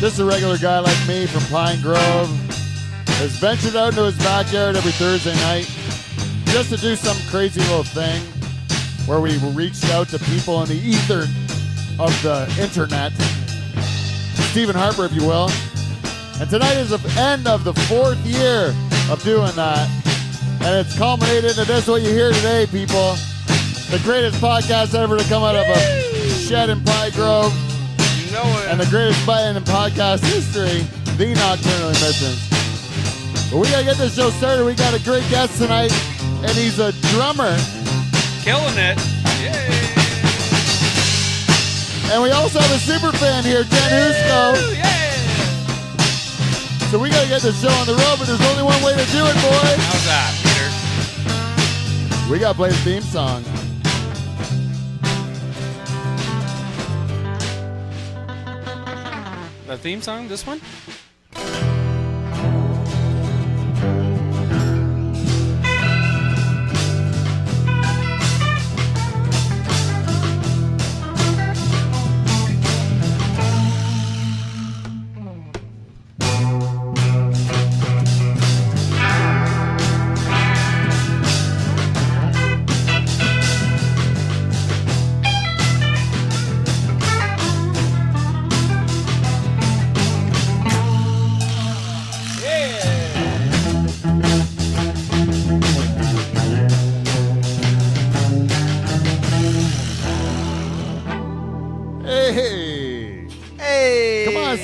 just a regular guy like me from Pine Grove, has ventured out into his backyard every Thursday night just to do some crazy little thing where we reached out to people in the ether of the internet. Stephen Harper, if you will. And tonight is the end of the 4th year of doing that. And it's culminated into this, what you hear today, people. The greatest podcast ever to come out of a shed in Pine Grove. You know it. And the greatest button in podcast history, the Nocturnal Emissions. But we got to get this show started. We got a great guest tonight, and he's a drummer. Killing it. Yay. And we also have a super fan here, Jen Husco. Yeah. So we got to get this show on the road, but there's only one way to do it, boys. How's that, Peter? We got to play the theme song. The theme song, this one?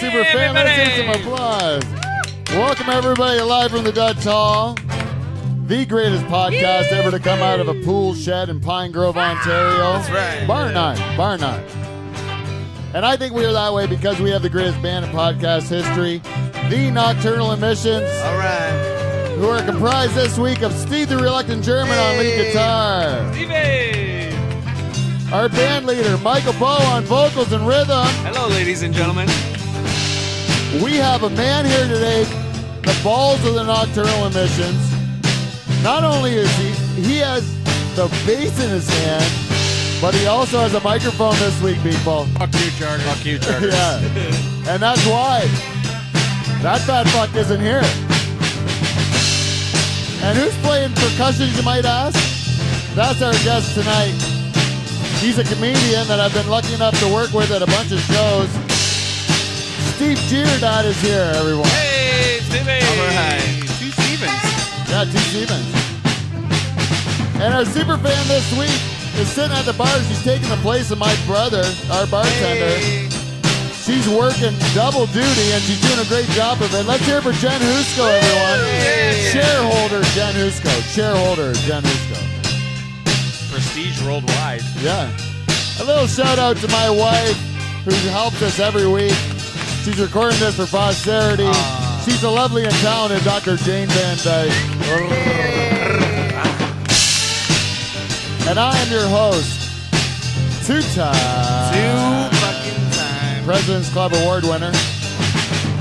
Super fan, let's hear some applause. Welcome everybody live from the Dutch Hall, the greatest podcast ever to come out of a pool shed in Pine Grove, Ontario. That's right. Bar none. And I think we are that way because we have the greatest band in podcast history, the Nocturnal Emissions. All right. Who are comprised this week of Steve the Reluctant German on lead guitar. Stevie! Our band leader, Michael Bowe on vocals and rhythm. Hello, ladies and gentlemen. We have a man here today, the balls of the Nocturnal Emissions. Not only is he has the bass in his hand, but he also has a microphone this week, people. Fuck you, Charter. Fuck you, Charter. Yeah. And that's why that fat fuck isn't here. And who's playing percussion, you might ask? That's our guest tonight. He's a comedian that I've been lucky enough to work with at a bunch of shows. Giordat is here, everyone. Hey, Stevie! All right. 2 Stevens. Yeah, 2 Stevens. And our super fan this week is sitting at the bar. She's taking the place of my brother, our bartender. Hey. She's working double duty, and she's doing a great job of it. Let's hear it for Jen Husco, everyone. Hey. Shareholder Jen Husco. Shareholder Jen Husco. Prestige worldwide. Yeah. A little shout out to my wife, who helps us every week. She's recording this for posterity. She's the lovely and talented Dr. Jane Van Dyke. And I am your host, two-time President's Club Award winner,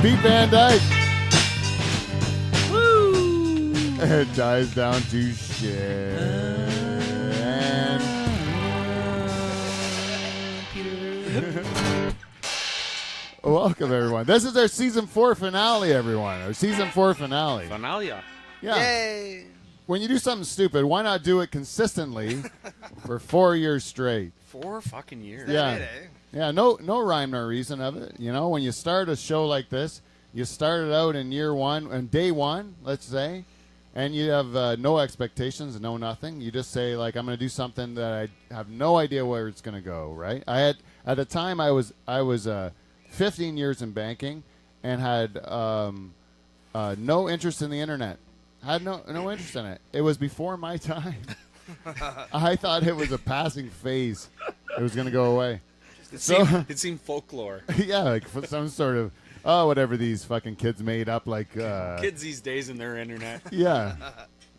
Pete Van Dyke. Woo! It dies down to shit. Welcome, everyone. This is our season 4 finale, everyone. Our season 4 finale. Finalia. Yeah. Yay. When you do something stupid, why not do it consistently for 4 years straight? 4 fucking years. Yeah. It, eh? Yeah, no rhyme nor reason of it. You know, when you start a show like this, you start it out in year 1, and day 1, let's say, and you have no expectations, no nothing. You just say, like, I'm going to do something that I have no idea where it's going to go, right? At the time, I was 15 years in banking and had no interest in the internet. Had no interest in it. It was before my time. I thought it was a passing phase. It was going to go away. It seemed folklore. Yeah, like for some sort of, whatever these fucking kids made up, like... Kids these days and their internet. Yeah.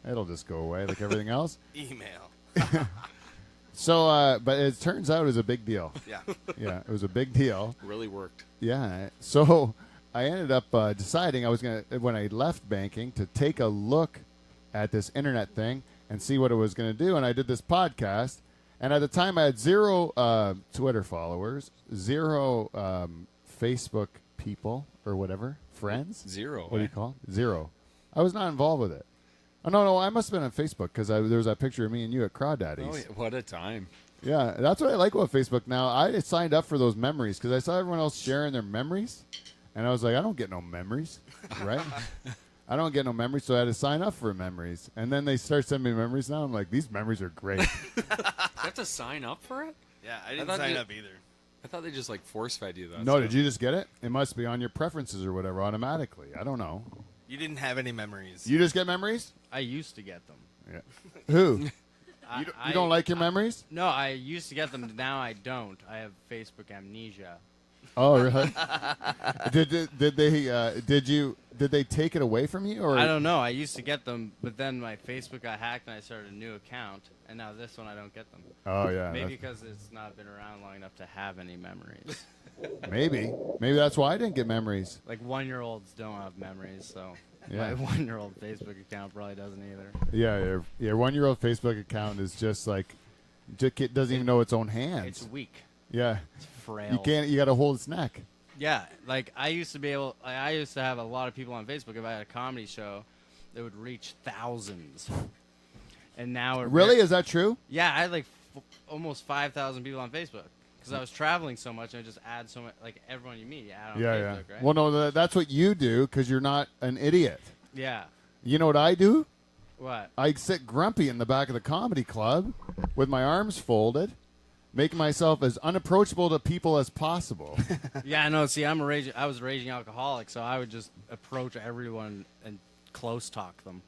It'll just go away like everything else. Email. So, but it turns out it was a big deal. Yeah. Yeah, it was a big deal. Really worked. Yeah. So I ended up deciding I was going to, when I left banking, to take a look at this internet thing and see what it was going to do. And I did this podcast. And at the time, I had 0 Twitter followers, 0 Facebook people, or whatever. Friends? Zero. What do you call it? Zero. I was not involved with it. Oh, no, I must have been on Facebook because there was that picture of me and you at Crawdaddy's. Oh, yeah. What a time. Yeah, that's what I like about Facebook now. I signed up for those memories because I saw everyone else sharing their memories, and I was like, I don't get no memories, right? I don't get no memories, so I had to sign up for memories. And then they start sending me memories now. I'm like, these memories are great. You have to sign up for it? Yeah, I didn't thought sign you- up either. I thought they just like force fed you that. No, stuff. did you just get it? It must be on your preferences or whatever automatically. I don't know. You didn't have any memories. You just get memories? I used to get them. Yeah. Who? I, You don't like your memories? No, I used to get them. Now I don't. I have Facebook amnesia. Oh, really? Did they take it away from you, or I don't know. I used to get them, but then my Facebook got hacked and I started a new account, and now this one I don't get them. Oh yeah, Maybe because it's not been around long enough to have any memories. maybe that's why I didn't get memories. Like 1-year-olds don't have memories, so Yeah. my 1-year-old Facebook account probably doesn't either. Yeah, your 1-year-old Facebook account is just like it doesn't even know its own hands. It's weak. Yeah, It's frail. you can't. You got to hold its neck. Yeah, like I used to have a lot of people on Facebook. If I had a comedy show, that would reach thousands. And now it Really, is that true? Yeah, I had like almost 5,000 people on Facebook because I was traveling so much. And I just add so much, like everyone you meet, you add on Facebook, right? Well, no, that's what you do because you're not an idiot. Yeah. You know what I do? What? I sit grumpy in the back of the comedy club with my arms folded, making myself as unapproachable to people as possible. Yeah, no. See, I was a raging alcoholic, so I would just approach everyone and close talk them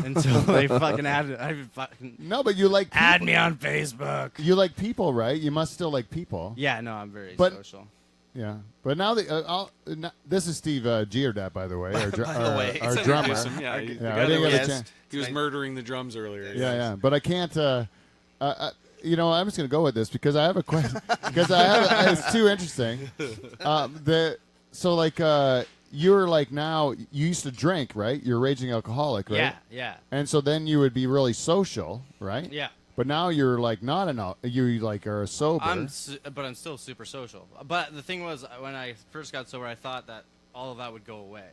until they fucking No, but you like people. add me on Facebook. You like people, right? You must still like people. Yeah, no, I'm very But- social. Yeah, but now this is Steve Giordat, by the way, our, By the way, our Let's drummer. introduce him. Yeah, the Yeah, guy I that didn't was- get a Yes. chance. he was murdering the drums earlier. Yeah, but I can't. You know, I'm just gonna go with this because I have a question. Because it's too interesting. You're like now. You used to drink, right? You're a raging alcoholic, right? Yeah. And so then you would be really social, right? Yeah. But now you're like not you like are sober. But I'm still super social. But the thing was, when I first got sober, I thought that all of that would go away.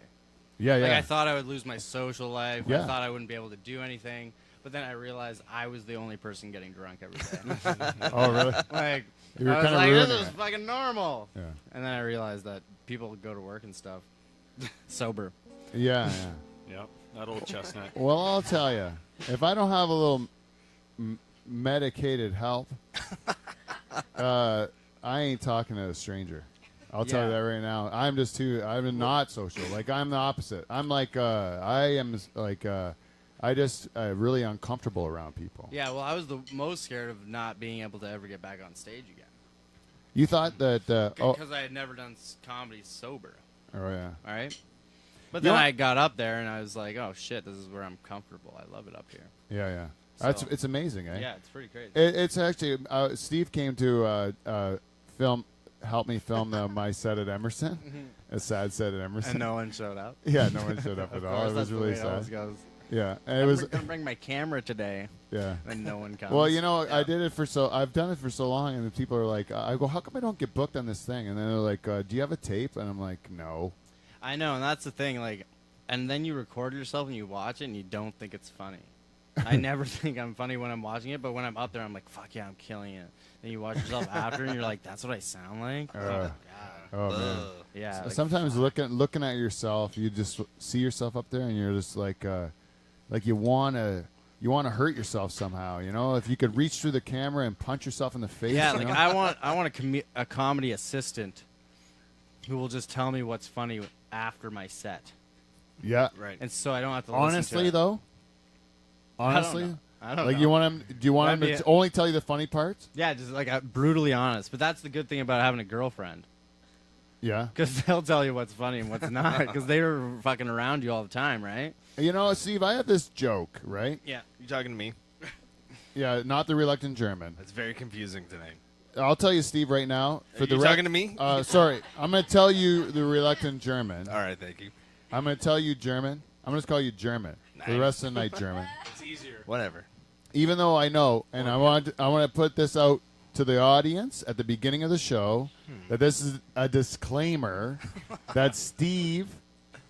yeah. Like, I thought I would lose my social life. Yeah. I thought I wouldn't be able to do anything. But then I realized I was the only person getting drunk every day. Oh, really? Like, You were I was kinda like, this ruining is it. fucking normal. Yeah. And then I realized that people go to work and stuff sober. Yeah. Yep, that old chestnut. Well, I'll tell you, if I don't have a little medicated help, I ain't talking to a stranger. I'll tell you Yeah. that right now. I'm not social. Like, I'm the opposite. I'm like, I just really uncomfortable around people. Yeah, well, I was the most scared of not being able to ever get back on stage again. You thought that, Because I had never done comedy sober. oh yeah. All right? But You then know- I got up there and I was like, oh, shit, this is where I'm comfortable. I love it up here. Yeah. So- It's amazing, eh? Yeah, it's pretty crazy. It's actually, Steve came to help me film my set at Emerson, a sad set at Emerson. And no one showed up. Yeah, no one showed up Of at all. course, It that's was the really way it always sad. goes. Yeah, and it I'm was. gonna bring my camera today, Yeah. and no one comes. Well, you know, I did it I've done it for so long, and the people are like, I go, how come I don't get booked on this thing? And then they're like, do you have a tape? And I'm like, no. I know, and that's the thing. Like, and then you record yourself and you watch it, and you don't think it's funny. I never think I'm funny when I'm watching it, but when I'm up there, I'm like, fuck yeah, I'm killing it. Then you watch yourself after, and you're like, that's what I sound like. Oh, God. Oh man. Yeah. Like, Sometimes looking at yourself, you just see yourself up there, and you're just like you wanna hurt yourself somehow. You know, if you could reach through the camera and punch yourself in the face. yeah, you like know? I want a comedy assistant who will just tell me what's funny after my set, Yeah. Right. and so I don't have to. listen Honestly, to it. though. I don't Honestly. know. I don't Like know. you want him? Do you want him That'd to be only tell you the funny parts? Yeah, just like brutally honest. But that's the good thing about having a girlfriend, Yeah. because they'll tell you what's funny and what's not, because they're fucking around you all the time, right? You know, Steve, I have this joke, right? Yeah. You talking to me? Yeah, not the reluctant German. That's very confusing tonight. I'll tell you, Steve, right now. Are you talking to me? Sorry, I'm going to tell you the reluctant German. All right, thank you. I'm going to tell you German. I'm going to call you German for the Nice. rest of the night, German. It's easier. Whatever. Even though I know, and I want to put this out to the audience at the beginning of the show that this is a disclaimer that Steve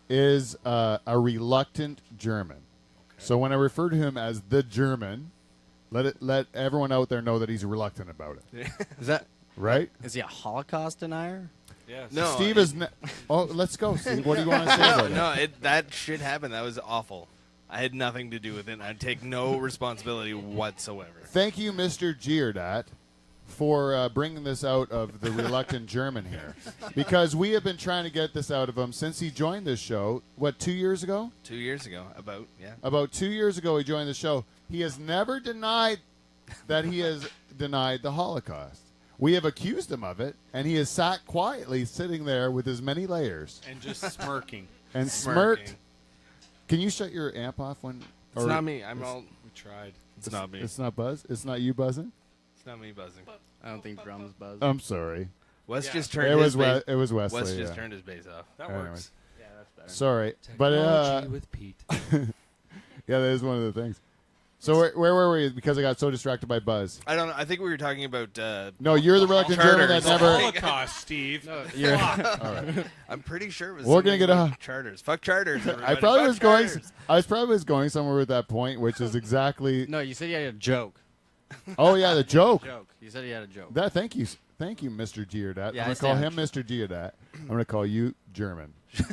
is a reluctant German. So when I refer to him as the German, let everyone out there know that he's reluctant about it. Is that Right? is he a Holocaust denier? Yes. No, Steve is. Oh, let's go, Steve. What do you want to say about it? No, that shit happened. That was awful. I had nothing to do with it. I take no responsibility whatsoever. Thank you, Mr. Giordat, for bringing this out of the reluctant German here, because we have been trying to get this out of him since he joined this show. What, 2 years ago? 2 years ago, yeah. About 2 years ago, he joined the show. He has never denied that he has denied the Holocaust. We have accused him of it, and he has sat quietly sitting there with his many layers And just smirking. and Smirking. smirked. Can you shut your amp off when? It's not me. I'm all. We tried. It's not me. It's not Buzz. It's not you buzzing. It's not me buzzing. I don't think drums buzz. I'm sorry. Wes Yeah. just turned It was his bass. it was Wesley. Wes just yeah. turned his bass off. That Anyways. works. Yeah, that's better. Sorry, but Technology with Pete. yeah, that is one of the things. So where were we? Because I got so distracted by Buzz. I don't know. I think we were talking about. No, you're the reluctant German that Charters. never. Holocaust, Steve. No, you're, I'm pretty sure it was. We're gonna something get a- like charters. Fuck charters. I Everybody. probably Fuck was going. charters. I was probably going somewhere with that point, which is exactly. no, you said you had a joke. Oh yeah, the joke. You said you had a joke. That. Thank you, Mr. Giordat. Yeah, I'm I gonna call stand- him Mr. Giordat. I'm gonna call you German. All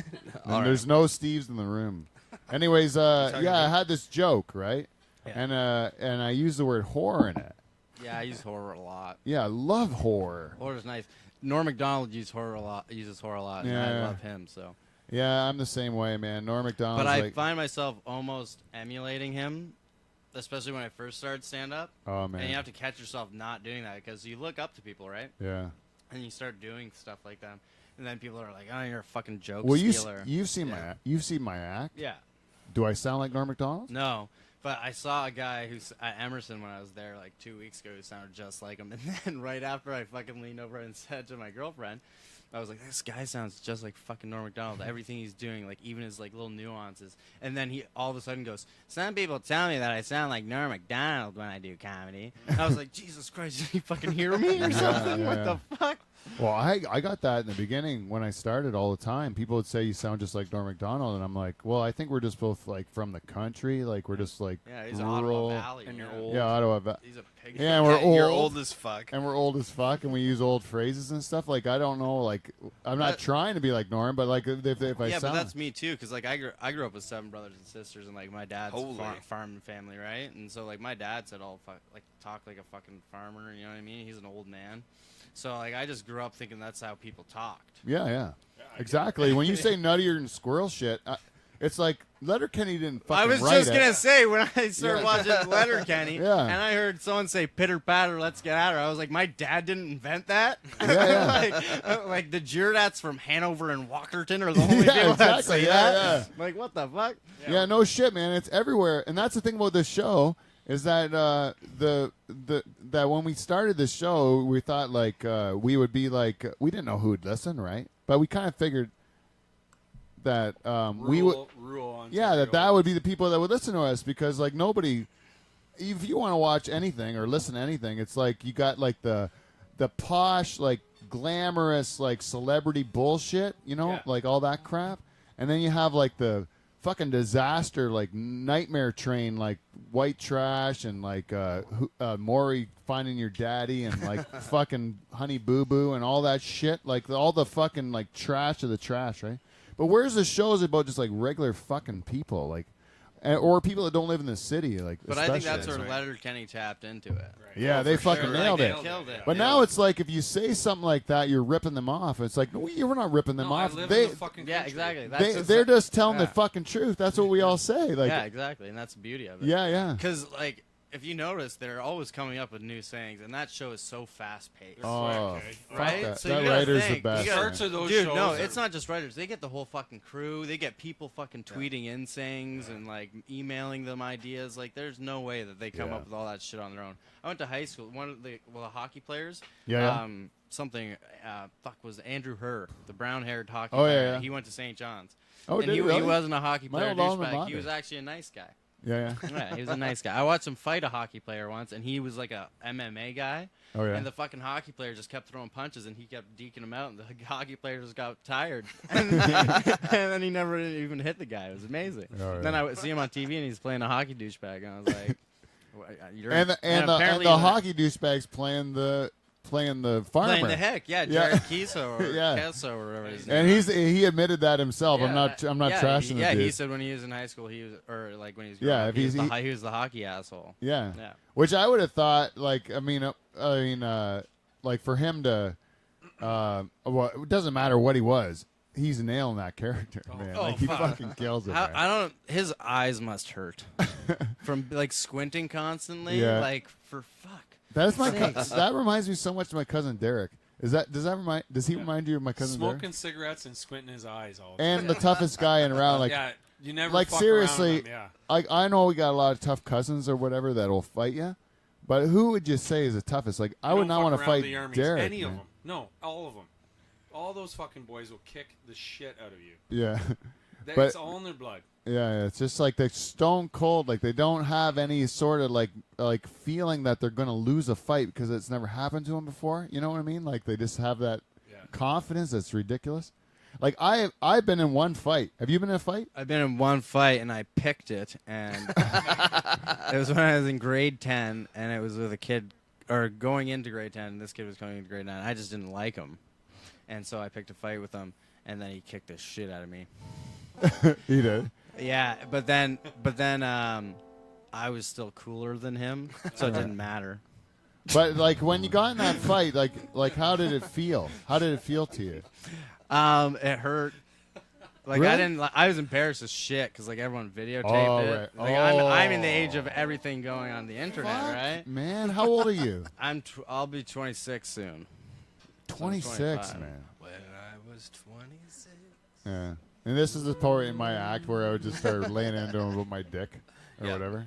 And right. there's no Steves in the room. Anyways, talking yeah, I about- had this joke, right? Yeah. And I used the word horror in it. Yeah, I use horror a lot. Yeah, I love horror. Horror's nice. Norm Macdonald uses horror a lot, and Yeah. I love him. So, Yeah, I'm the same way, man. Norm Macdonald's but I like, find myself almost emulating him, especially when I first started stand up. oh man, And you have to catch yourself not doing that because you look up to people, right? yeah. And you start doing stuff like that, and then people are like, "Oh, you're a fucking joke Well, stealer." you've seen Yeah. you've seen my act. Yeah. Do I sound like Norm Macdonald? No, but I saw a guy who's at Emerson when I was there like 2 weeks ago who sounded just like him. And then right after I fucking leaned over and said to my girlfriend, I was like, this guy sounds just like fucking Norm Macdonald. Everything he's doing, like even his like little nuances. And then he all of a sudden goes, some people tell me that I sound like Norm Macdonald when I do comedy. And I was like, Jesus Christ, did you fucking hear me or something? yeah. What the fuck? Well, I got that in the beginning when I started all the time. People would say you sound just like Norm Macdonald, and I'm like, well, I think we're just both like from the country. Like we're just like Yeah, he's rural. Ottawa Valley. And you you're know? old. Yeah, Ottawa. He's a pig. Yeah, and we're old. You're old as fuck. And we're old as fuck, and we use old phrases and stuff. Like I don't know, like I'm not But- trying to be like Norm, but like if I Yeah, sound, but that's me too, because like I grew up with 7 brothers and sisters, and like my dad's Holy. farming family, right? And so like my dad said, talk like a fucking farmer." You know what I mean? He's an old man, so like I just grew up thinking that's how people talked. yeah, exactly. When you say nuttier than squirrel shit, it's like Letterkenny didn't fucking I was write just it. gonna say when I started Yeah. watching Letterkenny, Yeah. and I heard someone say "pitter patter, let's get at her." I was like, my dad didn't invent that. Yeah. like the Giordats from Hanover and Walkerton are the only Yeah, people that exactly. say Yeah, that. Like what the fuck? Yeah, no shit, man. It's everywhere, and that's the thing about this show is that that when we started this show, we thought like we would be like we didn't know who would listen, right? But we kind of figured that we would, Rural yeah, that would be the people that would listen to us because like nobody, if you want to watch anything or listen to anything, it's like you got like the posh like glamorous like celebrity bullshit, you know, Yeah. like all that crap, and then you have like the fucking disaster like nightmare train like white trash and like Maury finding your daddy and like fucking Honey Boo Boo and all that shit, like all the fucking like trash of the trash, right? But where's the shows about just like regular fucking people, like, or people that don't live in the city, like. But I think that's especially. where Letterkenny tapped into it. Yeah, Oh, they for fucking sure. nailed They it. killed it. But now it's like if you say something like that, you're ripping them off. It's like, no, we're not ripping them No, I off. live They, in the fucking Yeah, country. exactly. That's they're just telling the yeah. fucking truth. That's what we all say. Like, yeah, exactly, and that's the beauty of it. yeah. Because like if you notice, they're always coming up with new sayings, and that show is so fast paced. Oh, Okay. fuck Right? that. So That you gotta writer's think, the best. you gotta- Parts of those Dude, shows no, are- it's not just writers. They get the whole fucking crew. They get people fucking tweeting in sayings and like emailing them ideas. Like, there's no way that they come Yeah. up with all that shit on their own. I went to high school. One of the hockey players. Yeah. Something. Was Andrew Herr, the brown-haired hockey Oh, yeah, player. yeah. He went to St. John's. Oh, and did he, he really? he wasn't a hockey My player old alma douchebag. He mater. was actually a nice guy. Yeah. Yeah, he was a nice guy. I watched him fight a hockey player once, and he was like a MMA guy. Oh yeah. And the fucking hockey player just kept throwing punches, and he kept deking him out, and the hockey player just got tired. and then he never even hit the guy. It was amazing. Oh, yeah. Then I would see him on TV, and he's playing a hockey douchebag, and I was like, "You're and apparently the hockey douchebags playing the farmer. playing the heck, yeah, Yeah. Jared Keeso or Yeah. Keso or whatever his name. And he admitted that himself. Yeah, I'm not trashing the Yeah, dude. he said when he was in high school, he was, or like when he was growing Yeah, up, if he, was he's- he was the hockey asshole. Yeah. Yeah. Which I would have thought, like, like for him to, well, it doesn't matter what he was. He's nailing that character, man. Oh, Like he fuck. fucking kills it. man. I don't. His eyes must hurt from like squinting constantly. Yeah. Like for fuck. That's my. Sakes. That reminds me so much of my cousin Derek. Does he remind you of my cousin Smoking Derek? cigarettes and squinting his eyes all the And the toughest guy in around, like, yeah, you never like fuck seriously, around with them, like I know we got a lot of tough cousins or whatever that'll fight you, but who would you say is the toughest? Like I would not want to fight the armies. Derek. Any of man. them. No, all of them. All those fucking boys will kick the shit out of you. Yeah, That's But- all in their blood. yeah. It's just like they're stone cold. Like they don't have any sort of like feeling that they're gonna lose a fight because it's never happened to them before. You know what I mean? Like they just have that Yeah. confidence that's ridiculous. Like I've been in one fight. Have you been in a fight? I've been in one fight and I picked it, and it was when I was in grade 10, and it was with a kid, or going into grade 10. And this kid was going into grade 9. I just didn't like him, and so I picked a fight with him, and then he kicked the shit out of me. He did. Yeah, but then I was still cooler than him, so it didn't matter. But like when you got in that fight, like how did it feel? How did it feel to you? It hurt. Like Really? I didn't. I was embarrassed as shit because like everyone videotaped Oh, it. right. Like Oh. I'm in the age of everything going on the internet, Fuck, right? man, how old are you? I'll be 26 soon. 26, 25. man. When I was 26. Yeah. And this is the part in my act where I would just start laying into him about my dick or Yeah. whatever.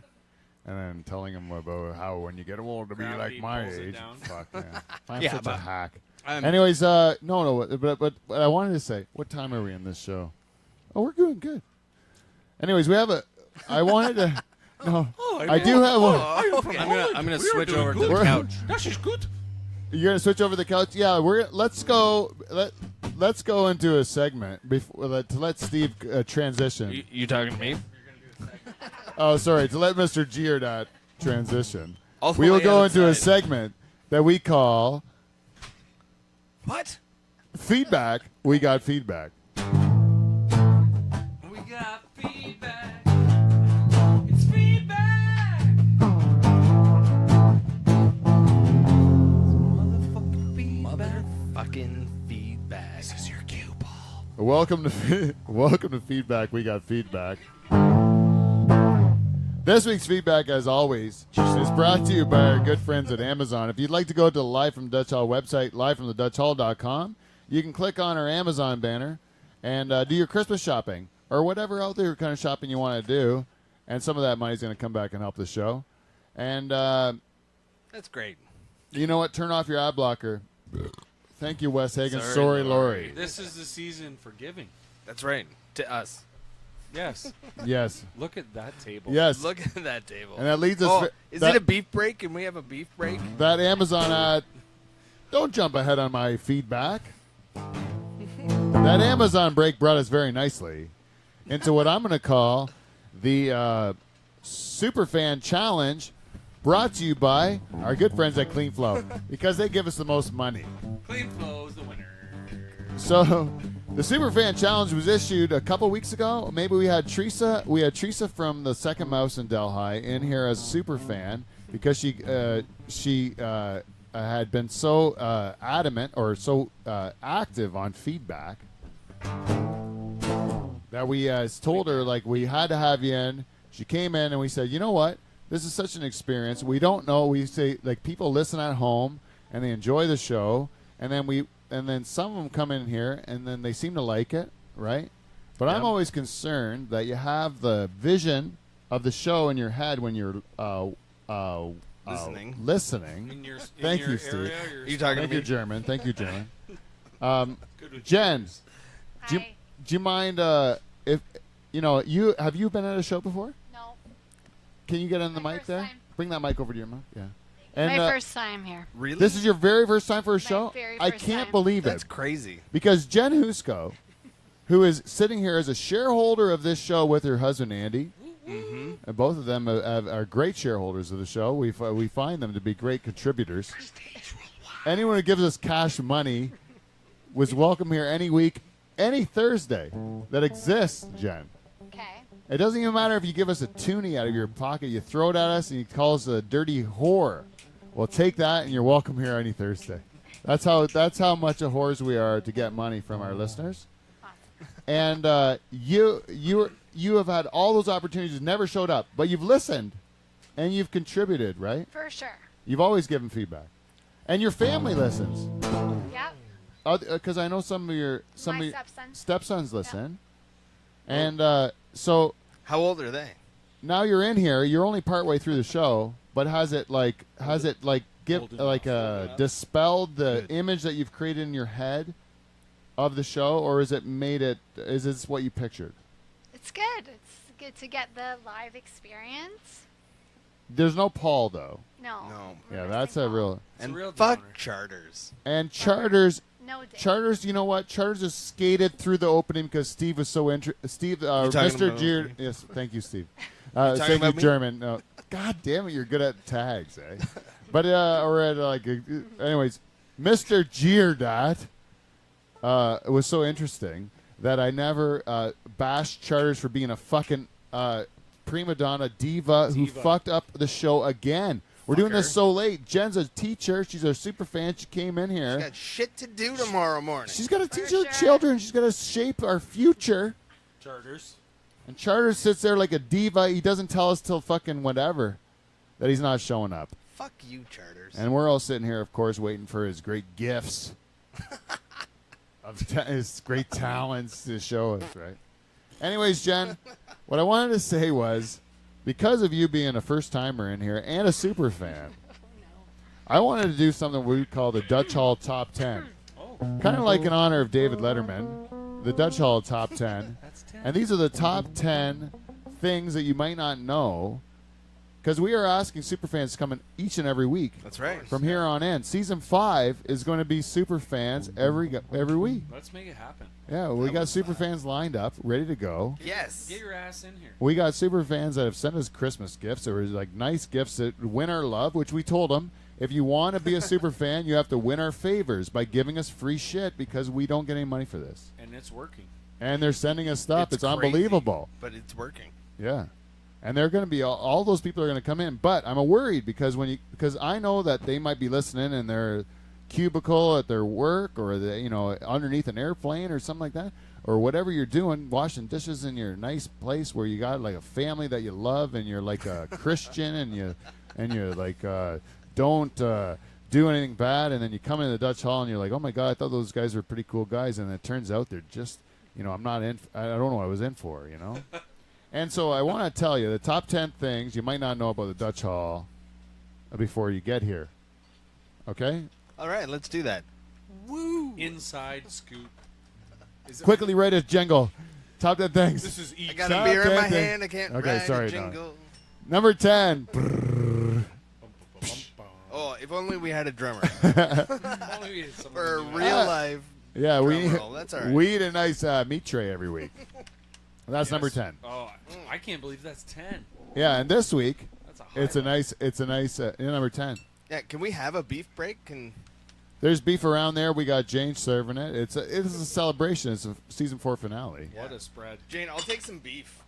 And then telling him about how when you get old to be Gravity like my pulls it age. down. Fuck, man. I'm Yeah, such a but- hack. I'm- Anyways, no, but I wanted to say, what time are we in this show? Oh, we're doing good. Anyways, I wanted to, no, I do have one. I'm gonna switch over to the We're- couch. That is good. You're gonna switch over the couch. Yeah, let's go into a segment before to let Steve transition. You talking to me? Oh, sorry, to let Mr. Giordat transition. All the We will way go into a outside. segment that we call What? feedback. We got feedback. We got feedback. It's feedback. Motherfucking feedback. Motherfucking feedback. This is your cue ball. Welcome to feedback. We got feedback. This week's feedback, as always, is brought to you by our good friends at Amazon. If you'd like to go to the Live from Dutch Hall website, livefromthedutchhall.com, you can click on our Amazon banner and do your Christmas shopping or whatever other kind of shopping you want to do. And some of that money is going to come back and help the show. And That's great. you know what? Turn off your ad blocker. Thank you, Wes Hagen. Sorry, Sorry, Lori. Lori. This is the season for giving. That's right. To us. Yes. Yes. Look at that table. Yes. Look at that table. And that leads us. Oh, is that- it a beef break? Can we have a beef break? That Amazon ad. Don't jump ahead on my feedback. That Amazon break brought us very nicely into what I'm going to call the Superfan Challenge, brought to you by our good friends at Clean Flow because they give us the most money. Clean Flow's the winner. So the Superfan Challenge was issued a couple weeks ago. Maybe we had Teresa. We had Teresa from the Second Mouse in Delhi in here as a superfan because she had been so adamant or so active on feedback that we told her like we had to have you in. She came in and we said, you know what? This is such an experience. We don't know. We say like people listen at home and they enjoy the show, and then some of them come in here and then they seem to like it, right? But I'm always concerned that you have the vision of the show in your head when you're Listening. listening. In your, Thank in your you, Steve. area, you're You talking Thank to you, me? German. Thank you, German. good with Jen, Germans. do you mind if have you been at a show before? No. can you get in the My mic first there? time. Bring that mic over to your mouth. Yeah. And My first time here. Really? this is your very first time for a My show? very I first can't time. believe That's it. crazy. Because Jen Husco, who is sitting here as a shareholder of this show with her husband Andy, and both of them are great shareholders of the show. We find them to be great contributors. Anyone who gives us cash money was welcome here any week, any Thursday that exists, Jen. Okay. It doesn't even matter if you give us a toonie out of your pocket. You throw it at us and you call us a dirty whore. We'll take that and you're welcome here any Thursday. That's how much of whores we are to get money from our listeners. And you have had all those opportunities, never showed up, but you've listened and you've contributed, right? For sure. You've always given feedback, and your family listens. Yep. Because I know some of your My stepson. stepsons listen, and so How old are they? now you're in here. You're only partway through the show, but has it dispelled the image that you've created in your head of the show, or is this what you pictured? It's good. It's good to get the live experience. There's no Paul though, No. No. we're yeah, missing that's a Paul. real. It's a And real fuck downer. charters. And Charters, No day. Charters, you know what? Charters just skated through the opening because Steve was so Steve, talking Mr. about Gier. me? Yes, thank you, Steve. talking Thank you, about me? German. No, God damn it, you're good at tags, eh? But or at anyways, Mr. Giordat was so interesting that I never bashed Charters for being a fucking prima donna diva who fucked up the show again. We're doing this Fucker. so late. Jen's a teacher. She's our super fan. She came in here. Got shit to do tomorrow morning. She's got to teach For her sure. children. She's got to shape our future. Charters. And Charter sits there like a diva. He doesn't tell us till fucking whatever that he's not showing up. Fuck you, charters. And we're all sitting here, of course, waiting for his great gifts of his great talents to show us, right? Anyways, Jen, what I wanted to say was, because of you being a first-timer in here and a super fan, I wanted to do something we call the Dutch Hall Top 10. Oh, Kind of like in honor of David Letterman, the Dutch Hall Top 10. that's 10. And these are the top 10 things that you might not know, because we are asking superfans to come in each and every week That's right. from here on in. Season 5 is going to be superfans every week. Let's make it happen. Yeah, we got superfans lined up, ready to go. Yes. Get your ass in here. We got superfans that have sent us Christmas gifts. There was like nice gifts that win our love, which we told them, if you want to be a superfan, you have to win our favors by giving us free shit because we don't get any money for this. And it's working. And they're sending us stuff. It's crazy, unbelievable. But it's working. Yeah. And they're going to be all those people are going to come in, but I'm worried because because I know that they might be listening in their cubicle at their work or underneath an airplane or something like that, or whatever you're doing, washing dishes in your nice place where you got like a family that you love and you're like a Christian and you're like don't do anything bad, and then you come into the Dutch Hall and you're like, oh my God, I thought those guys were pretty cool guys, and it turns out they're just I'm not in. I don't know what I was in for, And so I want to tell you the top 10 things you might not know about the Dutch Hall before you get here. Okay? All right, let's do that. Woo! Inside scoop. Is it- Quickly write a jingle. Top 10 things. This is I each. got a Top beer in 10 my things. hand. I can't Okay, ride sorry, a no. jingle. Number 10. Oh, if only we had a drummer Only we had someone for to do it. real life. Yeah, we Drum roll, that's all right. we eat a nice meat tray every week. That's Yes. number 10. Oh, I can't believe that's 10. Yeah, and this week That's a high it's a nice number 10. Yeah, can we have a beef break? There's beef around there. We got Jane serving it. It's a celebration. It's a season 4 finale. What a spread. Jane, I'll take some beef.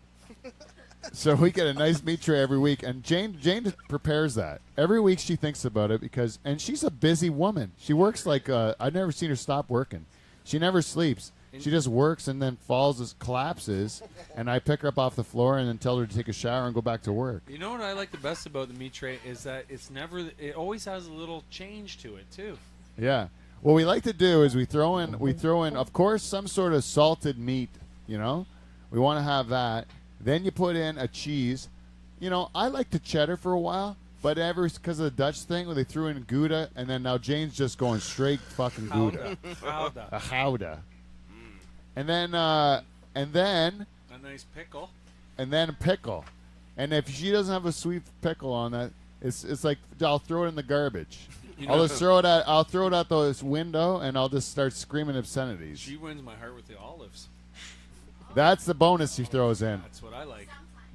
So we get a nice meat tray every week, and Jane prepares that every week. She thinks about it and she's a busy woman. She works like I've never seen her stop working. She never sleeps. She just works and then collapses, and I pick her up off the floor and then tell her to take a shower and go back to work. You know what I like the best about the meat tray is that it always has a little change to it too. Yeah. What we like to do is we throw in, of course, some sort of salted meat. We want to have that. Then you put in a cheese. I like the cheddar for a while, but because of the Dutch thing where they threw in Gouda, and then now Jane's just going straight fucking Gouda. Gouda. A Gouda. And then A nice pickle. pickle. And if she doesn't have a sweet pickle on that, it's like I'll throw it in the garbage. You I'll know, just throw it at this window, and I'll just start screaming obscenities. she wins my heart with the olives. That's the bonus he throws in. That's what I like.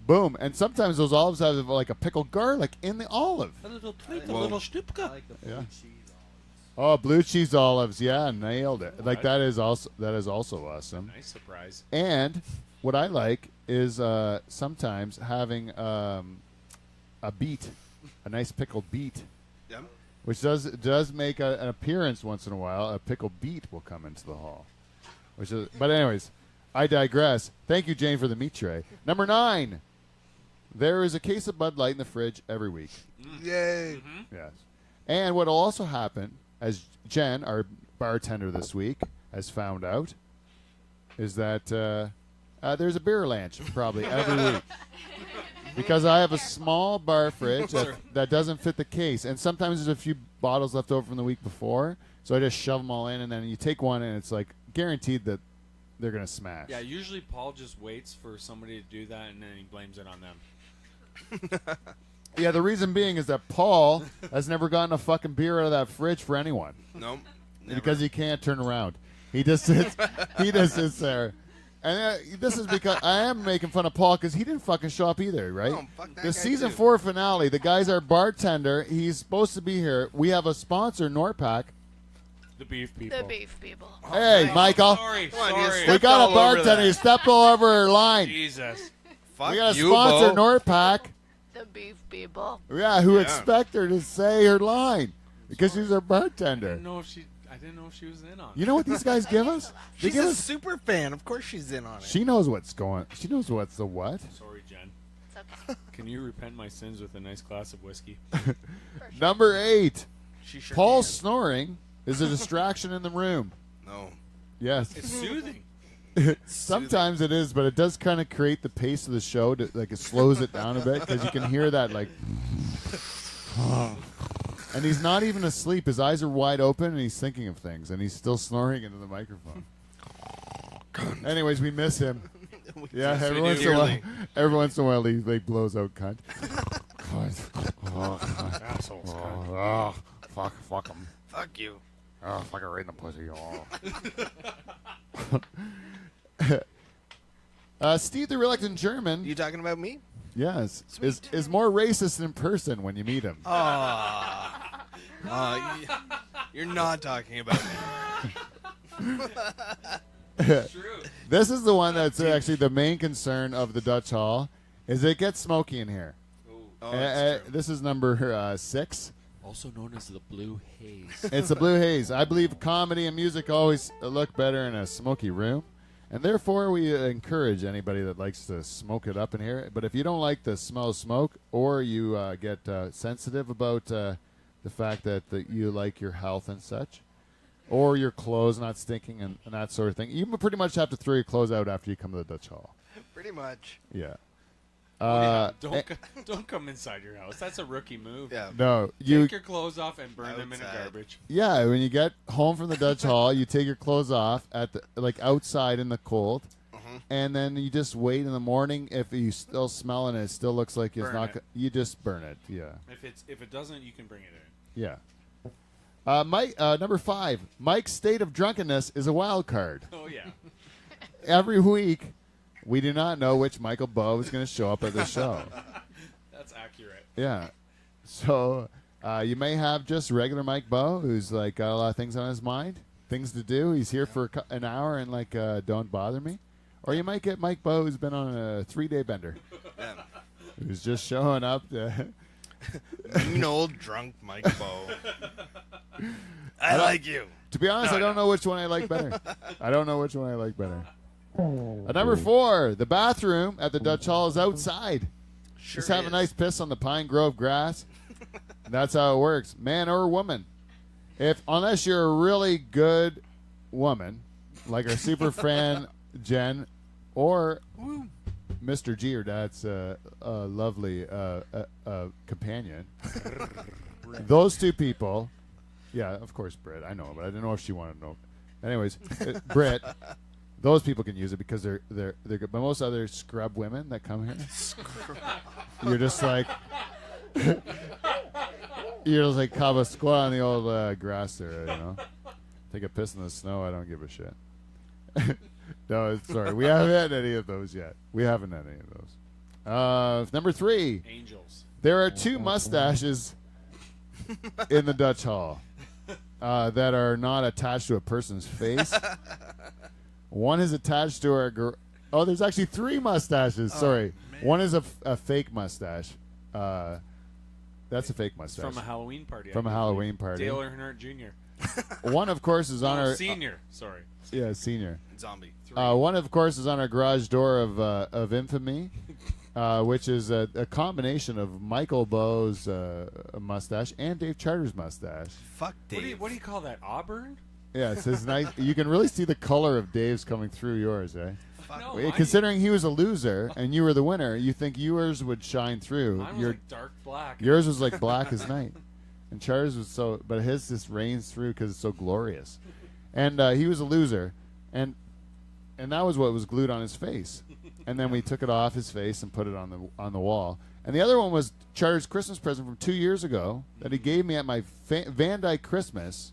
Boom. And sometimes those olives have like a pickled garlic in the olive. A little tweak, Whoa. a little stupka. I like the Yeah. blue cheese olives. Oh, blue cheese olives. Yeah, nailed it. Like that is also awesome. Nice surprise. And what I like is sometimes having a beet, a nice pickled beet, Yep. which does make an appearance once in a while. A pickled beet will come into the hall. But anyways, I digress. Thank you, Jane, for the meat tray. Number 9. There is a case of Bud Light in the fridge every week. Yay. Yes. And what will also happen, as Jen, our bartender this week, has found out, is that there's a beer lunch probably every week. Because I have a small bar fridge that doesn't fit the case. And sometimes there's a few bottles left over from the week before. So I just shove them all in, and then you take one, and it's like guaranteed that they're going to smash. Yeah, usually Paul just waits for somebody to do that, and then he blames it on them. Yeah, the reason being is that Paul has never gotten a fucking beer out of that fridge for anyone. Nope. Because he can't turn around. He just sits there. And this is because I am making fun of Paul because he didn't fucking show up either, right? Oh, fuck that The guy season too. 4 finale, the guy's our bartender. He's supposed to be here. We have a sponsor, Norpac. The beef people. The beef people. Hey, Michael. Sorry, Come on, you sorry. We stepped got all a over bartender. that. He stepped all over our line. Jesus. Fuck We got a you, sponsor, Bo. Norpac. The beef people. Yeah, who Yeah. expect her to say her line because she's our I bartender. didn't know if she was in on it. You know what these guys give us? They She's give a us. super fan. Of course she's in on it. She knows what's going. She knows what's the what. Sorry, Jen. It's okay. Can you repent my sins with a nice glass of whiskey? Number 8. She sure Paul can. snoring is a distraction in the room. No. Yes. It's soothing. Sometimes it is, but it does kind of create the pace of the show. Like it slows it down a bit because you can hear that like. And he's not even asleep. His eyes are wide open, and he's thinking of things, and he's still snoring into the microphone. Anyways, we miss him. Yeah, Yes, every we once, do. in a while, Dearly. every once in a while, he like blows out cunt. Assholes. Oh, fuck him. Fuck you. Oh, fuck her right in the pussy. Steve the Reluctant German, You talking about me? yes, Sweet. is more racist in person when you meet him. You're not talking about me. True. This is the one that's actually the main concern of the Dutch Hall, is it gets smoky in here. Oh, that's true. This is number 6. Also known as the blue haze. It's the Blue Haze. I believe comedy and music always look better in a smoky room, and therefore we encourage anybody that likes to smoke it up in here. But if you don't like the smell of smoke, or you get sensitive about the fact that you like your health and such, or your clothes not stinking and that sort of thing, you pretty much have to throw your clothes out after you come to the Dutch Hall. Pretty much. Yeah. Don't come inside your house. That's a rookie move. Yeah. No, you. Take your clothes off and burn them in the Outside. garbage. Yeah, when you get home from the Dutch Hall, you take your clothes off at the outside in the cold, and then you just wait in the morning. If you still smell it and it still looks like it's Burn not, it. you just burn it. Yeah, If it doesn't, you can bring it in. yeah. Mike, number 5. Mike's state of drunkenness is a wild card. Oh yeah. Every week, we do not know which Michael Bowe is going to show up at the show. That's accurate. Yeah. So you may have just regular Mike Bowe, who's like got a lot of things on his mind, things to do. He's here for an hour and like don't bother me. Or you might get Mike Bowe, who's been on a 3-day bender, Yeah. who's just showing up. Mean old drunk Mike Bowe. I like you. To be honest, I don't know which one I like better. I don't know which one I like better. Number 4, the bathroom at the Dutch Hall is outside. Sure Just have a is. nice piss on the Pine Grove grass. That's how it works, man or woman. Unless you're a really good woman, like our super fan Jen, or Mr. Giordat's lovely companion. Those two people. Yeah, of course, Britt. I know, but I didn't know if she wanted to know. Anyways, Britt. Those people can use it because they're good. But most other scrub women that come here, you're just like you're just like have a squat on the old grass there, Take a piss in the snow. I don't give a shit. No, sorry, we haven't had any of those yet. Number 3. Angels. There are 2 mustaches in the Dutch Hall that are not attached to a person's face. One is attached to our. There's actually 3 mustaches. Sorry, man. One is a fake mustache. That's a fake mustache From a Halloween party. From a Halloween party. Dale Earnhardt Jr. One, of course, is on our senior. Sorry. Yeah, senior. Zombie. One, of course, is on our garage door of infamy, which is a combination of Michael Bow's mustache and Dave Charter's mustache. Fuck Dave. What do you call that? Auburn? Yeah, it's his nice. You can really see the color of Dave's coming through yours, eh? No, Considering he was a loser and you were the winner, you think yours would shine through. Mine was like dark black. Yours was like black as night, and Charter's was but his just rains through because it's so glorious. And he was a loser, and that was what was glued on his face. And then we took it off his face and put it on the wall. And the other one was Charter's Christmas present from 2 years ago that he gave me at my Van Dyke Christmas.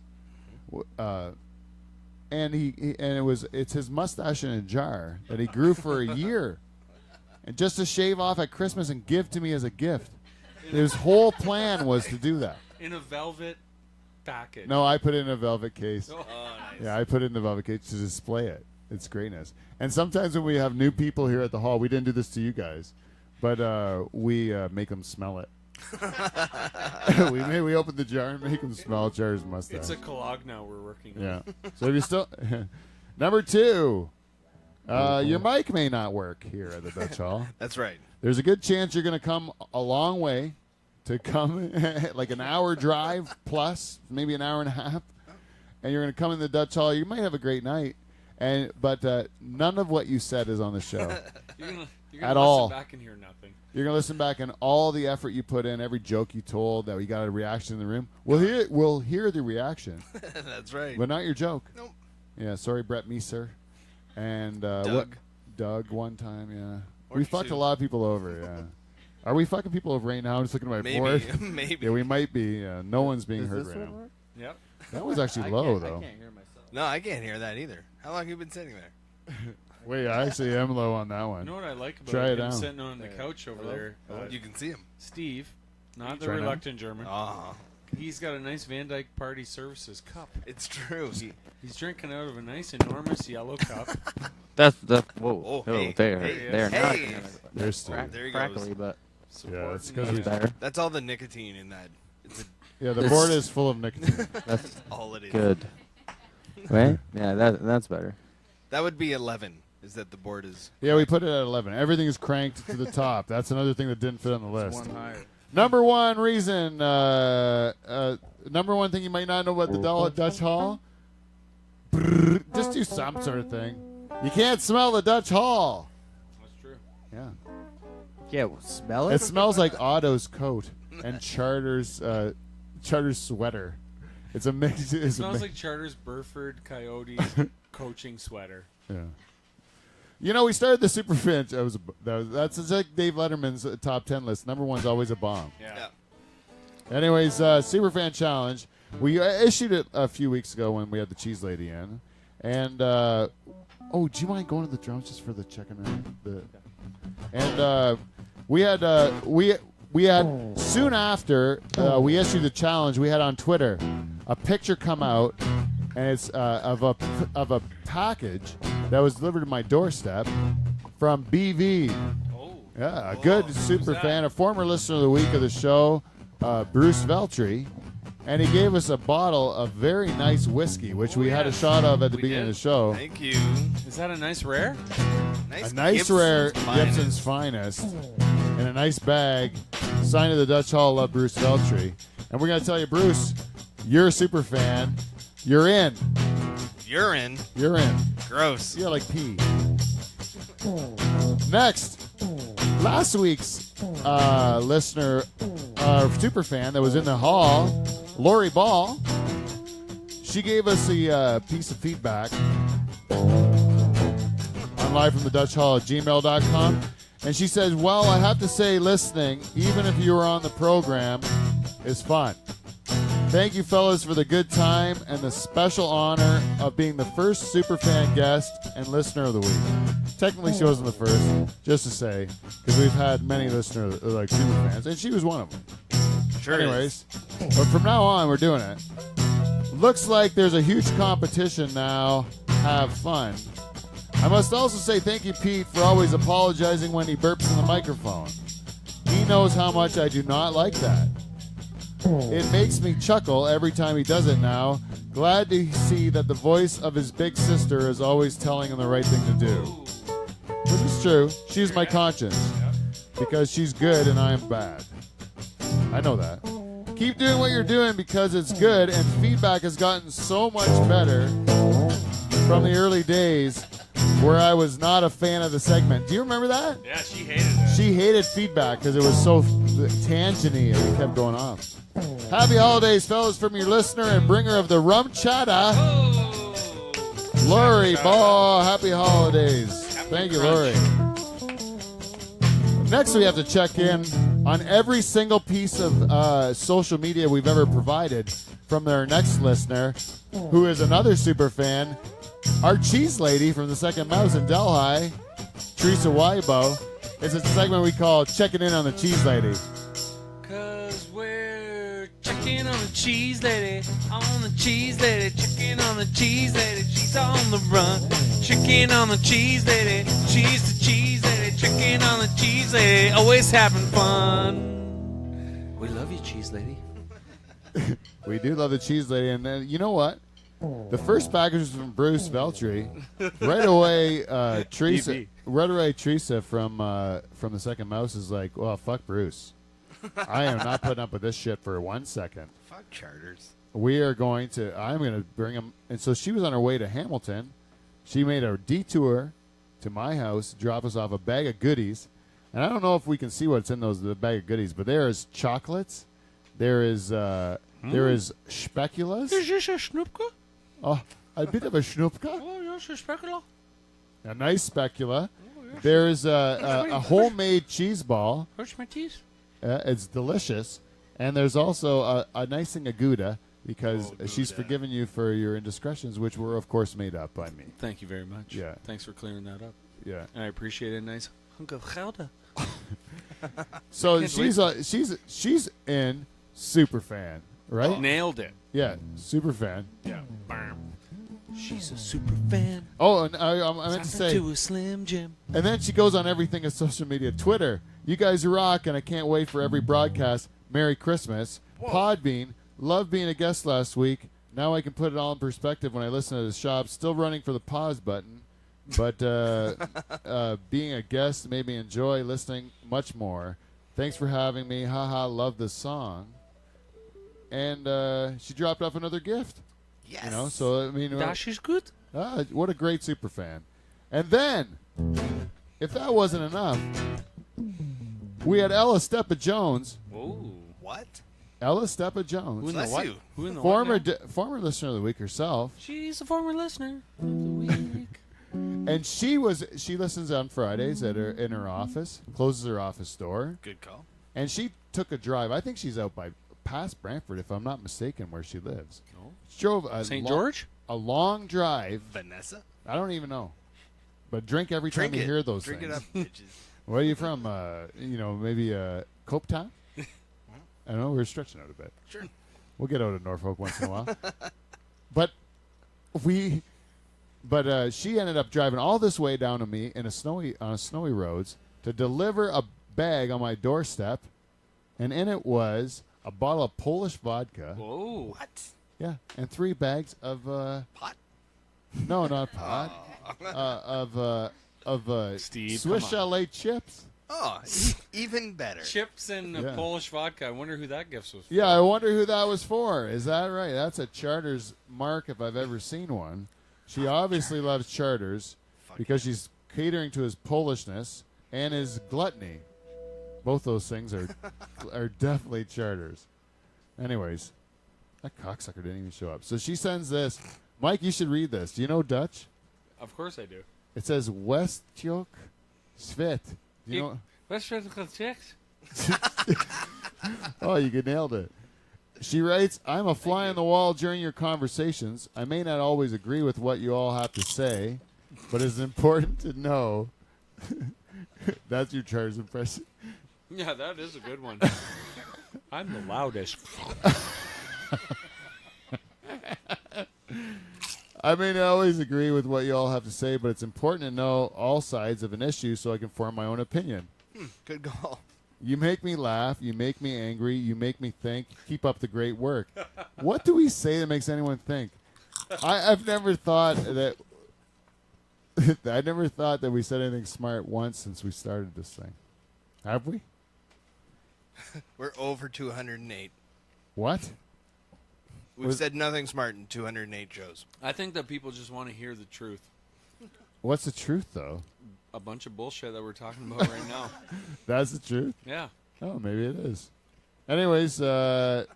And it's his mustache in a jar that he grew for a year, and just to shave off at Christmas and give to me as a gift. His whole plan was to do that. In a velvet package. No, I put it in a velvet case. Oh, nice. Yeah, I put it in the velvet case to display it. It's greatness. And sometimes when we have new people here at the hall, we didn't do this to you guys, but we make them smell it. we open the jar and make them smell Char's mustache. It's a Cologne we're working on. Yeah. So if you still number 2, your mic may not work here at the Dutch Hall. That's right. There's a good chance you're going to come a long way to come like an hour drive plus, maybe an hour and a half, and you're going to come in the Dutch Hall. You might have a great night, but none of what you said is on the show. You're gonna At listen all. back and hear nothing. You're going to listen back and all the effort you put in, every joke you told, that we got a reaction in the room. We'll hear the reaction, That's right. but not your joke. Nope. Yeah, sorry, Brett Meeser. And Doug one time, yeah. Or We fucked two. a lot of people over, yeah. Are we fucking people over right now? I'm just looking at my Maybe. board. Maybe. Yeah, we might be. No one's being Does heard this right one now. work? Yep. That was actually low, I though. can't hear myself. No, I can't hear that either. How long have you been sitting there? Wait, I actually am low on that one. You know what I like about Try it him out. sitting on the couch over there? You can see him. Steve, not the Try now? reluctant German. Oh, He's got a nice Van Dyke Party Services cup. it's true. He's drinking out of a nice, enormous yellow cup. That's whoa. Oh, Oh, hey, they're hey, they're hey. not There's Steve. There he crackly, goes. but Yeah, that's Supporting because that's we. better. That's all the nicotine in that. It's Yeah, the board is full of nicotine. That's all it is. good. Right? Yeah, that's better. That would be 11. Is that the board is? Yeah, we put it at 11. Everything is cranked to the top. That's another thing that didn't fit on the list. One higher. Number one reason, number one thing you might not know about the Dutch Hall. Brrr, just do some sort of thing. You can't smell the Dutch Hall. That's true. Yeah. Yeah, well, smell It it. smells like Otto's coat and Charter's sweater. It's a mix. It It's a smells mix. like Charter's Burford Coyotes coaching sweater. Yeah. You know, we started the Superfan. That's like Dave Letterman's top 10 list. Number one's always a bomb. Yeah. Anyways, Superfan Challenge. We issued it a few weeks ago when we had the cheese lady in. And, do you mind going to the drums just for the checking out? And we had soon after we issued the challenge, we had on Twitter a picture come out, and it's of a package that was delivered to my doorstep from BV. Oh. Yeah, a good super that? fan, a former listener of the week of the show, Bruce Veltri, and he gave us a bottle of very nice whiskey, which we had a yes. shot of at the We beginning did. of the show. Thank you. Is that a nice rare? A nice rare Gibson's finest in a nice bag, signed to the Dutch Hall, love Bruce Veltri. And we're going to tell you, Bruce, you're a super fan. You're in. Urine. You're in. Gross. You're like pee. Next, last week's listener, super fan that was in the hall, Lori Ball, she gave us a piece of feedback. live from the Dutch Hall at gmail.com. And she says, well, I have to say listening, even if you were on the program, is fun. Thank you, fellas, for the good time and the special honor of being the first Superfan guest and listener of the week. Technically, she wasn't the first, just to say, because we've had many listeners, like Superfans, and she was one of them. Sure. Anyways, but from now on, we're doing it. Looks like there's a huge competition now. Have fun. I must also say thank you, Pete, for always apologizing when he burps in the microphone. He knows how much I do not like that. It makes me chuckle every time he does it now. Glad to see that the voice of his big sister is always telling him the right thing to do. Which is true. She's my conscience. Because she's good and I am bad. I know that. Keep doing what you're doing because it's good, and feedback has gotten so much better from the early days where I was not a fan of the segment. Do you remember that? Yeah, she hated it. She hated feedback because it was so tangent-y and it kept going off. Happy holidays, fellas, from your listener and bringer of the rum chata, Lori Ball. Happy holidays. Thank you, Lori. Next, we have to check in on every single piece of social media we've ever provided from our next listener, who is another super fan, our cheese lady from the Second Mouse in Delhi, Teresa Weibo. It's a segment we call Checking In on the Cheese Lady. Cause we're checking on the cheese lady, checking on the cheese lady, she's on the run. Checking on the cheese lady, she's the cheese lady, checking on the cheese lady, always having fun. We love you, cheese lady. We do love the cheese lady, and you know what? The first package was from Bruce Veltri. Right away, Teresa from the Second Mouse is like, well, fuck Bruce. I am not putting up with this shit for 1 second. Fuck charters. I'm going to bring him. And so she was on her way to Hamilton. She made a detour to my house, drop us off a bag of goodies. And I don't know if we can see what's in the bag of goodies, but there is chocolates. There is speculas. Is this a snoepke? Oh, a bit of a snoepke. Oh, yes, a specula. A nice specula. Oh, yes. There is a homemade cheese ball. Where's my teeth? It's delicious. And there's also a nice thing of Gouda, because she's Gouda. forgiven you for your indiscretions, which were, of course, made up by me. Thank you very much. Yeah. Thanks for clearing that up. Yeah. And I appreciate a nice hunk of gouda. So Can't she's in Superfan, right? Nailed it. Yeah, Superfan. Yeah. She's a super fan. Oh, and I meant to say, to a Slim Jim. and then she goes on everything on social media. Twitter, you guys rock, and I can't wait for every broadcast. Merry Christmas. Podbean, love being a guest last week. Now I can put it all in perspective when I listen to the shop. Still running for the pause button, but being a guest made me enjoy listening much more. Thanks for having me. Haha, love this song. And she dropped off another gift. Yes. You know, so I mean, Dash is good. what a great super fan. And then, if that wasn't enough, we had Ella Steppa Jones. Whoa. What? Ella Steppa Jones, Who in the Bless what? you. Who in the former what now? former listener of the week herself, She's a former listener of the week. and she listens on Fridays in her office, closes her office door, Good call. and she took a drive. I think she's out by past Brantford, if I'm not mistaken, where she lives. Oh. She drove a St. George? a long drive. Vanessa? I don't even know, but drink every Drink time it. you hear those Drink things. it up, bitches. Where are you from? Maybe Copetown? I don't know. We're stretching out a bit. Sure. We'll get out of Norfolk once in a while. But she ended up driving all this way down to me on a snowy roads to deliver a bag on my doorstep, and in it was a bottle of Polish vodka. Whoa. What? Yeah, and 3 bags of Pot? no, not pot. Of Steve, Swiss come on. Chalet chips. Oh, even better. Chips and Yeah. Polish vodka. I wonder who that gift was for. Yeah, I wonder who that was for. Is that right? That's a Charters mark if I've ever seen one. She obviously loves Charters because she's catering to his Polishness and his gluttony. Both those things are definitely Charters. Anyways, that cocksucker didn't even show up. So she sends this. Mike, you should read this. Do you know Dutch? Of course I do. It says Westjok Svet. You know? What's with the chicks? Oh, you nailed it. She writes, I'm a fly on the wall during your conversations. I may not always agree with what you all have to say, but it's important to know. That's your Charles impression. Yeah, that is a good one. I'm the loudest. I may not always agree with what you all have to say, but it's important to know all sides of an issue so I can form my own opinion. Good call. You make me laugh. You make me angry. You make me think. Keep up the great work. What do we say that makes anyone think? I've never thought that. I never thought that we said anything smart once since we started this thing. Have we? We're over 208. What? We've said nothing smart in 208 shows. I think that people just want to hear the truth. What's the truth, though? A bunch of bullshit that we're talking about right now. That's the truth? Yeah. Oh, maybe it is. Anyways, it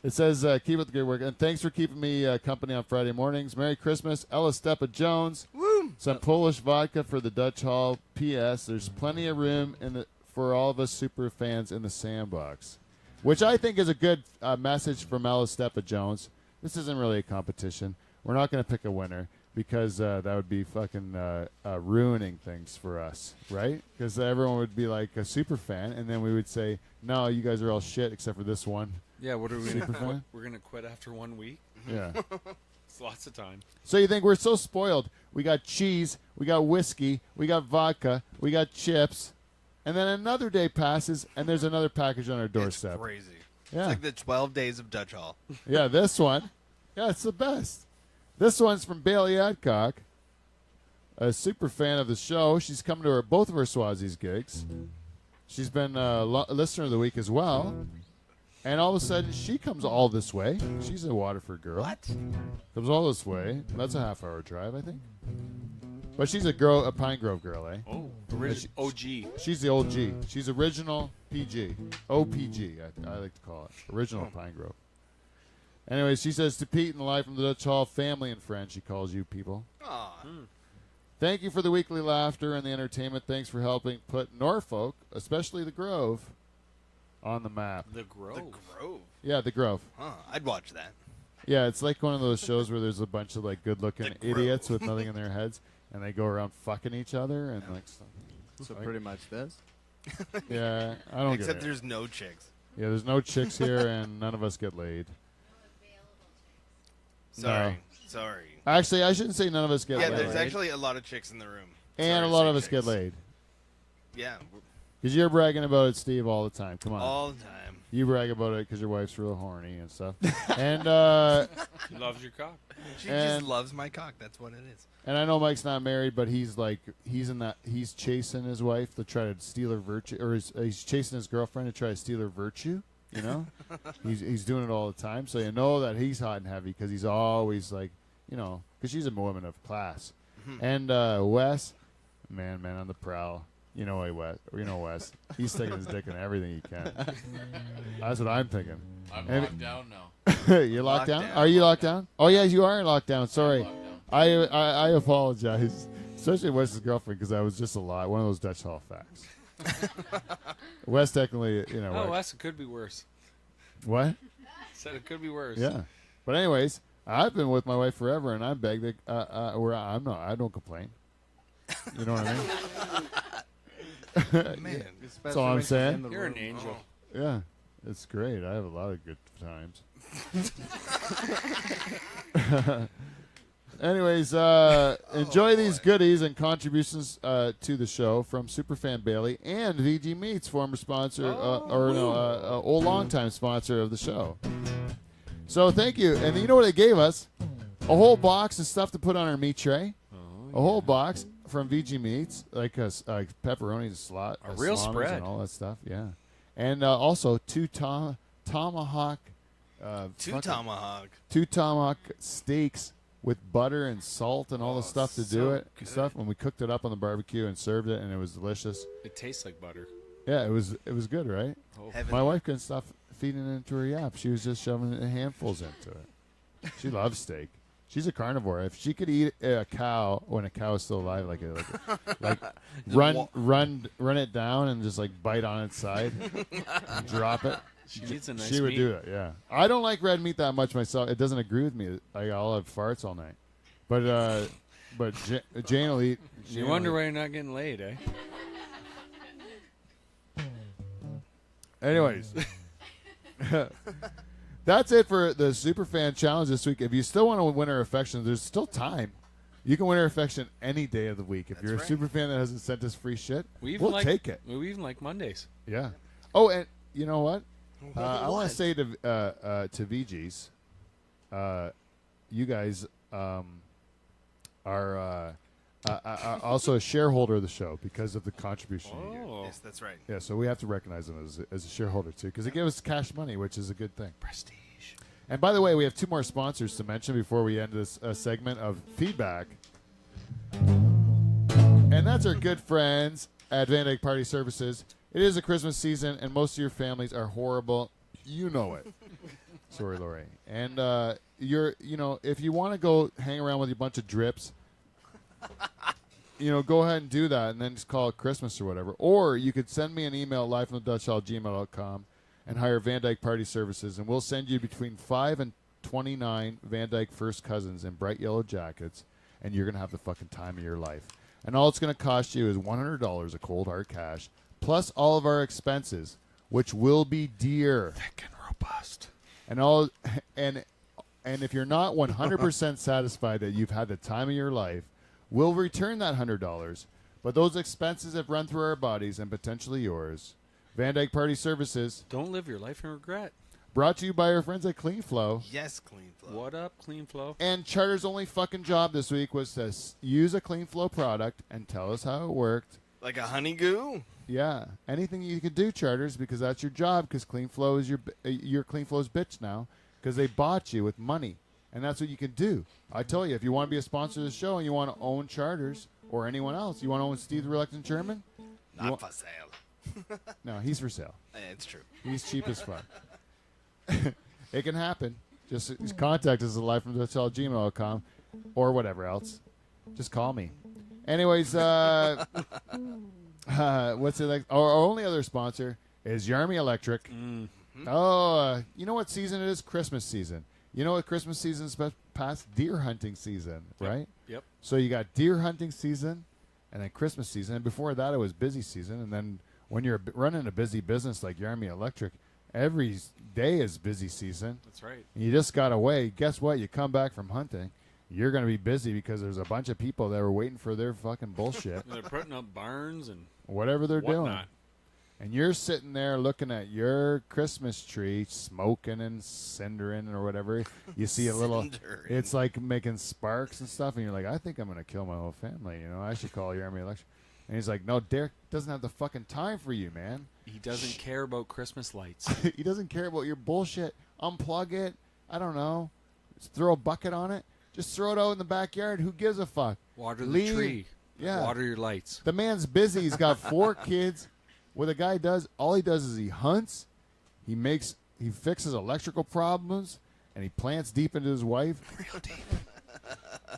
says, keep up the great work. And thanks for keeping me company on Friday mornings. Merry Christmas. Ella Stepa Jones. Woo! Some Polish vodka for the Dutch Hall. P.S. There's plenty of room for all of us super fans in the sandbox. Which I think is a good message from Ella Stepa Jones. This isn't really a competition. We're not going to pick a winner because that would be fucking ruining things for us, right? Because everyone would be like a super fan, and then we would say, no, you guys are all shit except for this one. Yeah, what are we Super going to fan? We're going to quit after 1 week? Yeah. It's lots of time. So you think we're so spoiled. We got cheese, we got whiskey, we got vodka, we got chips, and then another day passes, and there's another package on our doorstep. It's crazy. Yeah. It's like the 12 days of Dutch Hall. Yeah, this one. Yeah, it's the best. This one's from Bailey Adcock, a super fan of the show. She's come to both of her Swazies gigs. She's been a listener of the week as well. And all of a sudden, she comes all this way. She's a Waterford girl. What? Comes all this way. That's a half-hour drive, I think. But she's a Pine Grove girl, eh? Oh, OG. She's the old G. She's original PG. OPG, I like to call it. Original Pine Grove. Anyways, she says, to Pete and the Live from the Dutch Hall, family and friends, she calls you people. Aw. Thank you for the weekly laughter and the entertainment. Thanks for helping put Norfolk, especially the Grove, on the map. The Grove. The Grove. Yeah, the Grove. Huh. I'd watch that. Yeah, it's like one of those shows where there's a bunch of like good-looking The Grove. idiots with nothing in their heads, and they go around fucking each other and like stuff. So pretty much this. Yeah, I don't Except get it. there's no chicks. Yeah, there's no chicks here, and none of us get laid. Sorry. No. Sorry. Actually, I shouldn't say none of us get Yeah, laid. there's actually a lot of chicks in the room. and Sorry a to lot say of us chicks. get laid. Yeah, Because you're bragging about it, Steve, all the time. Come on. all the time. You brag about it because your wife's real horny and stuff. and He loves your cock. She And- just loves my cock. That's what it is. and I know Mike's not married, but he's chasing his wife to try to steal her virtue, or he's chasing his girlfriend to try to steal her virtue. You know, he's doing it all the time. So you know that he's hot and heavy because he's always like, because she's a woman of class. And Wes, man on the prowl. You know Wes. He's sticking his dick in everything he can. That's what I'm thinking. I'm And- locked down now. You're locked down? Lockdown. Are you locked down? Oh, yeah, you are locked down. Sorry. Locked down. I apologize. Especially Wes's girlfriend, because that was just a lot. One of those Dutch Hall facts. Wes technically, Oh, what? Wes, it could be worse. What? Said it could be worse. Yeah. But anyways, I've been with my wife forever, and I beg that I don't complain. You know what I mean? Man. That's all I'm saying. You're an angel. Yeah. It's great. I have a lot of good times. Anyways, enjoy these goodies and contributions to the show from Superfan Bailey and VG Meats, former sponsor, old longtime sponsor of the show. So thank you. And you know what they gave us? A whole box of stuff to put on our meat tray. A whole box from VG Meats, like pepperoni, A real salamis spread. and all that stuff. Yeah, and also two tomahawk steaks with butter and salt and all the stuff to do so it and stuff. When we cooked it up on the barbecue and served it, and it was delicious. It tastes like butter. Yeah, it was good, right? Oh. Heaven. My wife couldn't stop feeding it into her yap. She was just shoving handfuls into it. She loves steak. She's a carnivore. If she could eat a cow when a cow is still alive, like run it down and just like bite on its side, and drop it. She needs a nice She would meat. do that. Yeah, I don't like red meat that much myself. It doesn't agree with me. I'll have farts all night. But Jane will eat. You wonder why you're not getting laid, eh? Anyways, that's it for the Superfan Challenge this week. If you still want to win our affection, there's still time. You can win our affection any day of the week. If you're a superfan that hasn't sent us free shit, we'll take it. We even like Mondays. Yeah. Oh, and you know what? I want to say to VGs, you guys are also a shareholder of the show because of the contribution you get. Oh, Yes, that's right. Yeah, so we have to recognize them as a shareholder too, because it gives us cash money, which is a good thing. prestige. And by the way, we have 2 more sponsors to mention before we end this segment of feedback, and that's our good friends at Van Dyke Party Services. It is a Christmas season, and most of your families are horrible. You know it. Sorry, Lori. And if you want to go hang around with a bunch of drips, go ahead and do that, and then just call it Christmas or whatever. Or you could send me an email, livefromthedutchhall@gmail.com, and hire Van Dyke Party Services, and we'll send you between 5 and 29 Van Dyke first cousins in bright yellow jackets, and you're going to have the fucking time of your life. And all it's going to cost you is $100 of cold hard cash, plus all of our expenses, which will be dear. Thick and robust. And if you're not 100% satisfied that you've had the time of your life, we'll return that $100. But those expenses have run through our bodies and potentially yours. Van Dyke Party Services, Don't live your life in regret. brought to you by our friends at Clean Flow. Yes, Clean Flow. What up, Clean Flow? And Charter's only fucking job this week was to use a Clean Flow product and tell us how it worked. Like a honey goo? Yeah, anything you can do, Charters, because that's your job. Because Clean Flow is your Clean Flow's bitch now, because they bought you with money, and that's what you can do. I tell you, if you want to be a sponsor of the show and you want to own Charters or anyone else, you want to own Steve the Reluctant German? Not for sale. No, he's for sale. It's true. He's cheap as fuck. It can happen. Just contact us at livefromthedutchhall@gmail.com or whatever else. Just call me. Anyways, what's it like? Our only other sponsor is Yarmy Electric. Oh, you know what season it is? Christmas season. You know what Christmas season is past? Deer hunting season, right? Yep. So you got deer hunting season and then Christmas season. And before that, it was busy season. And then when you're running a busy business like Yarmy Electric, every day is busy season. That's right. And you just got away. Guess what? You come back from hunting. You're going to be busy because there's a bunch of people that are waiting for their fucking bullshit. They're putting up barns and Whatever they're doing. whatnot. And you're sitting there looking at your Christmas tree smoking and cindering or whatever. You see a little, Cindering. it's like making sparks and stuff. And you're like, I think I'm going to kill my whole family. I should call Yarmy Electric. And he's like, no, Derek doesn't have the fucking time for you, man. He doesn't care about Christmas lights. He doesn't care about your bullshit. Unplug it. I don't know. Just throw a bucket on it. Just throw it out in the backyard. Who gives a fuck? Water the Leave. tree. Yeah. Water your lights. The man's busy. He's got 4 kids. What the guy does, all he does is he hunts, he fixes electrical problems, and he plants deep into his wife. Real deep.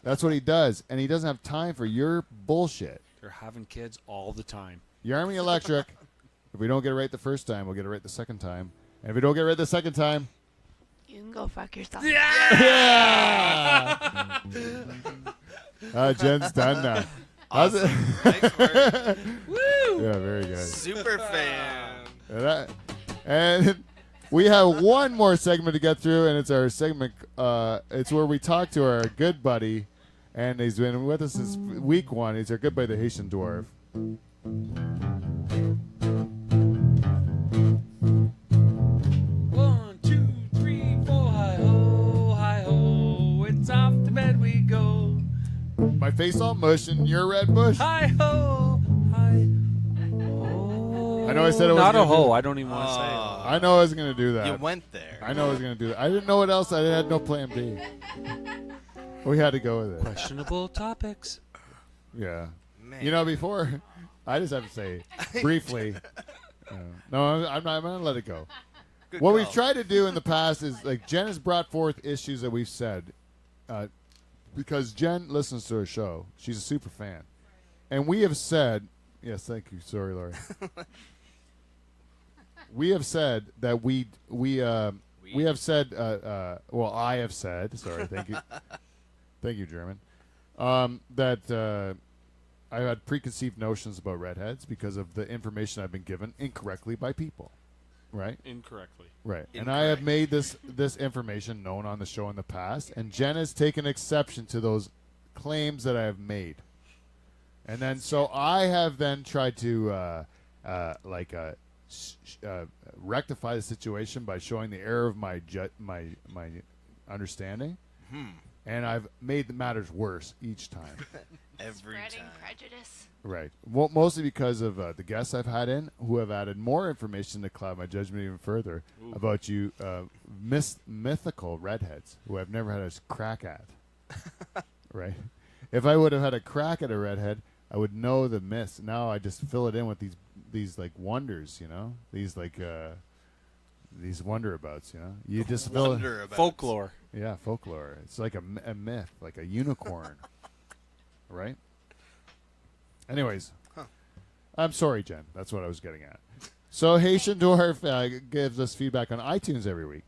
That's what he does, and he doesn't have time for your bullshit. They're having kids all the time. Yarmy Electric, if we don't get it right the first time, we'll get it right the second time. And if we don't get it right the second time, You can go fuck yourself. yeah! Jen's done now. How's it? Nice work. Yeah, very good. Super fan. And we have one more segment to get through, and it's our segment. It's where we talk to our good buddy, and he's been with us since week 1. He's our good buddy, the Haitian dwarf. 1, 2, 3, 4, hi ho, it's off to bed we go. My face all mush and your red bush. Hi ho, hi ho. I know I said it was not a gonna ho. do- I don't even want to say it. I know I was going to do that. You went there. I know I was going to do that. I didn't know what else. I had no plan B. We had to go with it. Questionable topics. Yeah. Man. Before, I just have to say briefly. No, I'm not. I'm going to let it go. Good What call. we've tried to do in the past is, like, Jen has brought forth issues that we've said because Jen listens to our show. She's a super fan. And we have said, yes, thank you. Sorry, Laurie. We have said that we have said, well, I have said, sorry, thank you. Thank you, German. That I had preconceived notions about redheads because of the information I've been given incorrectly by people. Right? Incorrectly. Right. And I have made this information known on the show in the past, and Jen has taken exception to those claims that I have made. And then so I have then tried to rectify the situation by showing the error of my understanding. And I've made the matters worse each time. Every Spreading time. prejudice. Right. Well, mostly because of the guests I've had in who have added more information to cloud my judgment even further about you mythical redheads who I've never had a crack at. Right. If I would have had a crack at a redhead, I would know the myths. Now I just fill it in with these like wonders, you know, these wonderabouts, you know. You just fill it. Folklore. Yeah, folklore. It's like a myth, like a unicorn. Right? Anyways, I'm sorry, Jen. That's what I was getting at. So Haitian Dwarf gives us feedback on iTunes every week.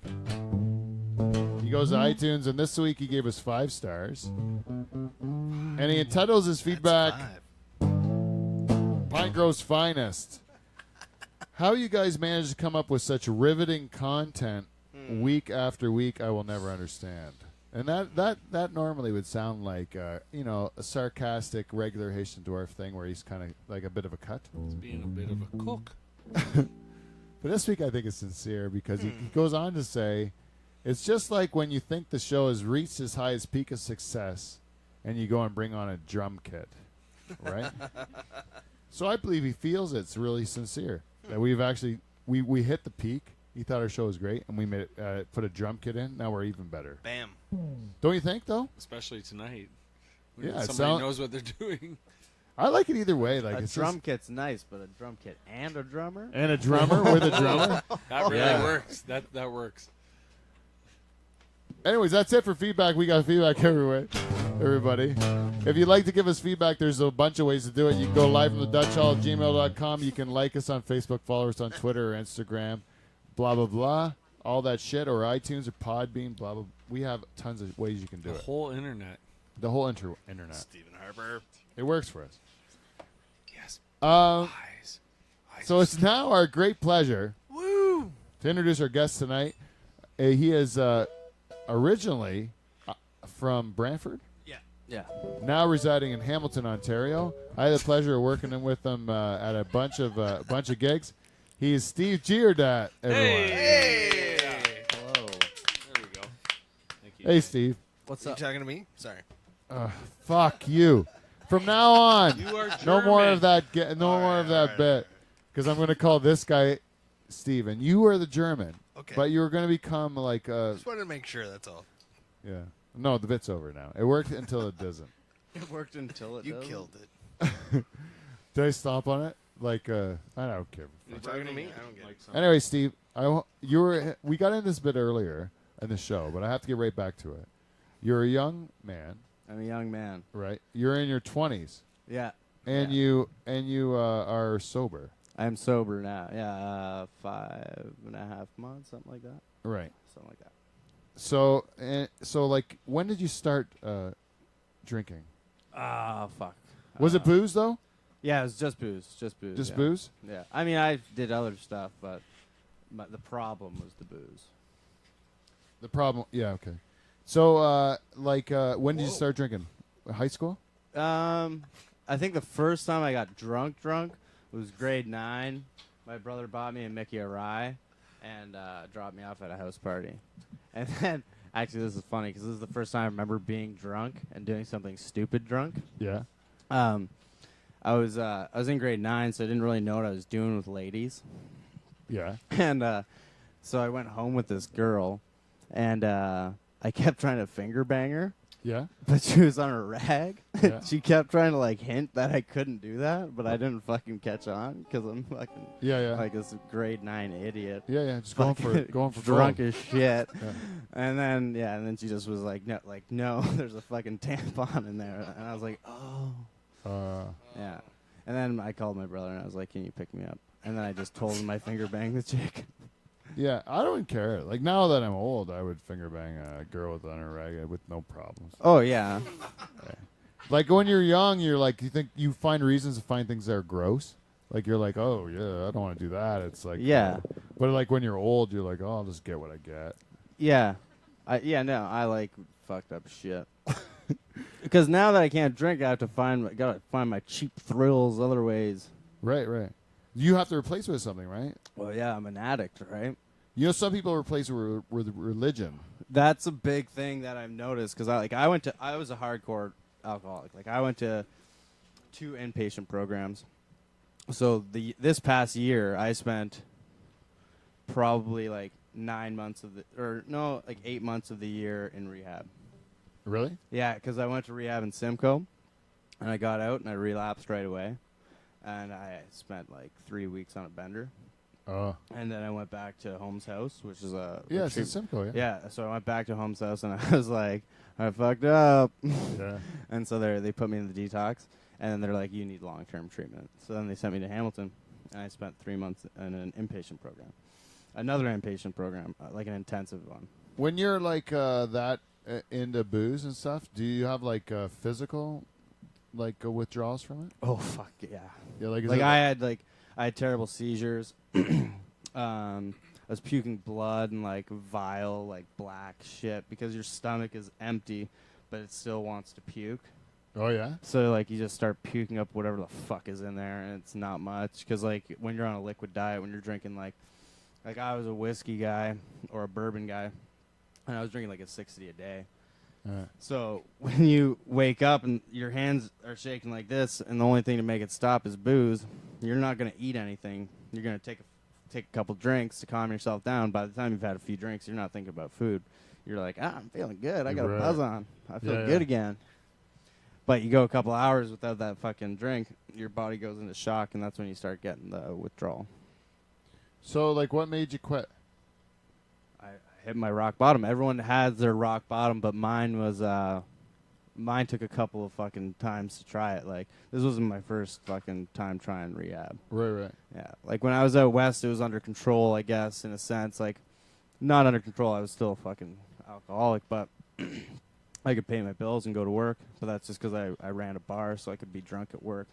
He goes to iTunes, and this week he gave us 5 stars. And he entitles his feedback, Pine Grove's Finest. How you guys manage to come up with such riveting content week after week, I will never understand. And that normally would sound like, a sarcastic, regular Haitian Dwarf thing where he's kind of like a bit of a cut. He's being a bit of a cook. But this week I think it's sincere because he goes on to say, it's just like when you think the show has reached its highest peak of success and you go and bring on a drum kit, right? So I believe he feels it's really sincere, that we've actually, we hit the peak. He thought our show was great, and we made put a drum kit in. Now we're even better. Bam. Don't you think, though? Especially tonight. When Yeah, somebody knows what they're doing. I like it either way. Like A it's drum kit's nice, but a drum kit and a drummer? and a drummer with a drummer. That really works. That works. Anyways, that's it for feedback. We got feedback everywhere, everybody. If you'd like to give us feedback, there's a bunch of ways to do it. You can go live from the Dutch Hall at gmail.com. You can like us on Facebook, follow us on Twitter or Instagram, blah, blah, blah. All that shit, or iTunes or Podbean, blah, blah. We have tons of ways you can do The it. whole internet. The whole internet. Stephen Harper. It works for us. Yes. Eyes. So it's now our great pleasure Woo! to introduce our guest tonight. He is originally from Brantford, Yeah. now residing in Hamilton, Ontario. I had the pleasure of working with him at a bunch of gigs. He is Steve Giordat, everyone. Hey! Hello. There we go. Thank you. Hey, Steve. What's You up? talking to me? Sorry. Fuck you. From now on, You are no more German. of that. No more of that bit, because I'm going to call this guy Steve, and you are the German. Okay. But you were going to become like Just wanted to make sure, that's all. yeah. No, the bit's over now. It worked until it doesn't. It worked until it You doesn't. killed it. Did I stomp on it? Like I don't care. You talking to me? I don't get it. Anyway, Steve, we got into this bit earlier in the show, but I have to get right back to it. You're a young man, I'm a young man. right? You're in your 20s, Yeah. and Yeah. you are sober, I'm sober now. Yeah, 5.5 months, something like that. right? Something like that. So like, when did you start drinking? Ah, fuck. Was it booze though? Yeah, it was just booze. Just booze. Just yeah. booze? Yeah. I mean, I did other stuff, but the problem was the booze. The problem, yeah, okay. So when did you start drinking? High school? I think the first time I got drunk was grade 9. My brother bought me and Mickey a rye and dropped me off at a house party. And then, actually, this is funny because this is the first time I remember being drunk and doing something stupid drunk. Yeah. I was in grade 9, so I didn't really know what I was doing with ladies. Yeah. And so I went home with this girl, and I kept trying to finger bang her. Yeah. but she was on a rag. Yeah. She kept trying to like hint that I couldn't do that, but I didn't fucking catch on because I'm fucking Yeah. like this grade 9 idiot. Yeah. Just going for it. Going for drunk gold. as shit. Yeah. And then she just was like, no, there's a fucking tampon in there, and I was like, oh, yeah. And then I called my brother and I was like, can you pick me up? And then I just told him I finger banged the chick. Yeah, I don't care. Like, now that I'm old, I would finger bang a girl with on her rag with no problems. Oh yeah. Like, when you're young, you're like, you find reasons to find things that are gross. Like, you're like, oh, yeah, I don't want to do that. It's like, Yeah. But, like, when you're old, you're like, oh, I'll just get what I get. Yeah. I like fucked up shit. Because now that I can't drink, I have to gotta find my cheap thrills other ways. Right. You have to replace it with something, right? Well, yeah, I'm an addict, right? You know, some people replace it with religion. That's a big thing that I've noticed because I was a hardcore alcoholic. Like I went to 2 inpatient programs. So this past year I spent probably like 8 months of the year in rehab. Really? Yeah, because I went to rehab in Simcoe, and I got out and I relapsed right away, and I spent like 3 weeks on a bender. Oh. And then I went back to Holmes' house, which is a Yeah, it's in Simcoe, yeah. Yeah, so I went back to Holmes' house, and I was like, I fucked up. Yeah. And so they put me in the detox, and then they're like, you need long-term treatment. So then they sent me to Hamilton, and I spent 3 months in an inpatient program. Another inpatient program, like an intensive one. When you're like that into booze and stuff, do you have like physical withdrawals from it? Oh, fuck, yeah. Yeah, like, I had terrible seizures. I was puking blood and like vile, like black shit because your stomach is empty, but it still wants to puke. Oh yeah. So like you just start puking up whatever the fuck is in there, and it's not much because like when you're on a liquid diet, when you're drinking like I was a whiskey guy or a bourbon guy, and I was drinking like a 60 a day. So when you wake up and your hands are shaking like this, and the only thing to make it stop is booze, you're not going to eat anything. You're going to take a couple drinks to calm yourself down. By the time you've had a few drinks, you're not thinking about food. You're like, I'm feeling good. I got a buzz on. I feel good again. But you go a couple hours without that fucking drink, your body goes into shock, and that's when you start getting the withdrawal. So, like, what made you quit? I hit my rock bottom. Everyone has their rock bottom, but mine was mine took a couple of fucking times to try it. Like, this wasn't my first fucking time trying rehab. Right. Yeah. Like, when I was out west, it was under control, I guess, in a sense. Like, not under control. I was still a fucking alcoholic, but I could pay my bills and go to work. But that's just because I ran a bar, so I could be drunk at work.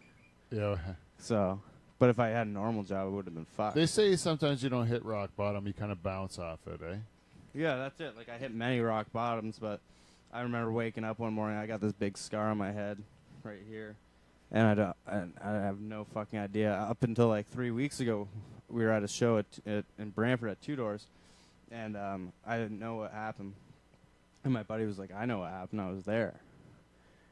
Yeah. So, but if I had a normal job, it would have been fucked. They say sometimes you don't hit rock bottom, you kind of bounce off it, eh? Yeah, that's it. Like, I hit many rock bottoms, but I remember waking up one morning, I got this big scar on my head right here, and I have no fucking idea. Up until like 3 weeks ago, we were at a show in Brantford at Two Doors, and I didn't know what happened. And my buddy was like, I know what happened. I was there.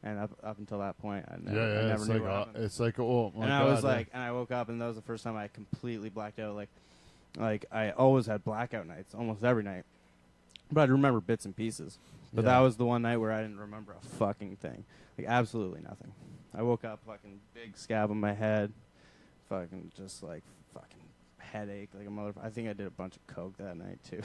And up until that point, I never knew what happened. It's like, oh my and God. I was like, and I woke up, and that was the first time I completely blacked out. Like I always had blackout nights, almost every night. But I'd remember bits and pieces. But that was the one night where I didn't remember a fucking thing. Like, absolutely nothing. I woke up, fucking big scab on my head, fucking just like fucking headache like a motherfucker. I think I did a bunch of coke that night too.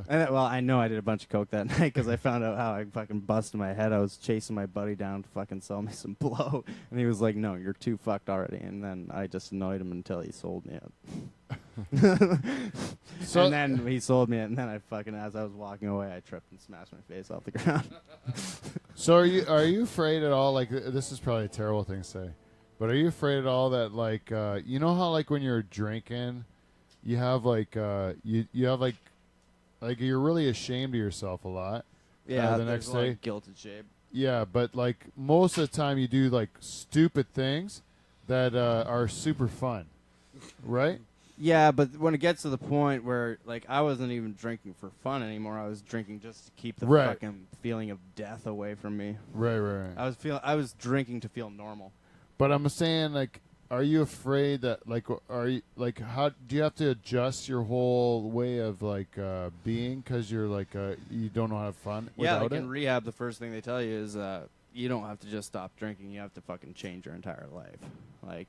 And I know I did a bunch of coke that night because I found out how I fucking busted my head. I was chasing my buddy down to fucking sell me some blow, and he was like, "No, you're too fucked already." And then I just annoyed him until he sold me it. So and then he sold me it, and then I fucking, as I was walking away, I tripped and smashed my face off the ground. So are you afraid at all? Like, this is probably a terrible thing to say, but are you afraid at all that, like, you know how, like, when you're drinking, you have like you have like you're really ashamed of yourself a lot. Yeah, the next a lot day, of guilt and shame. Yeah, but like most of the time, you do like stupid things that are super fun, right? Yeah, but when it gets to the point where, like, I wasn't even drinking for fun anymore. I was drinking just to keep the fucking feeling of death away from me. Right. I was drinking to feel normal. But I'm saying, like, are you afraid that are you how do you have to adjust your whole way of being because you're you don't know how to have fun Yeah, without like it? in rehab, the first thing they tell you is you don't have to just stop drinking. You have to fucking change your entire life.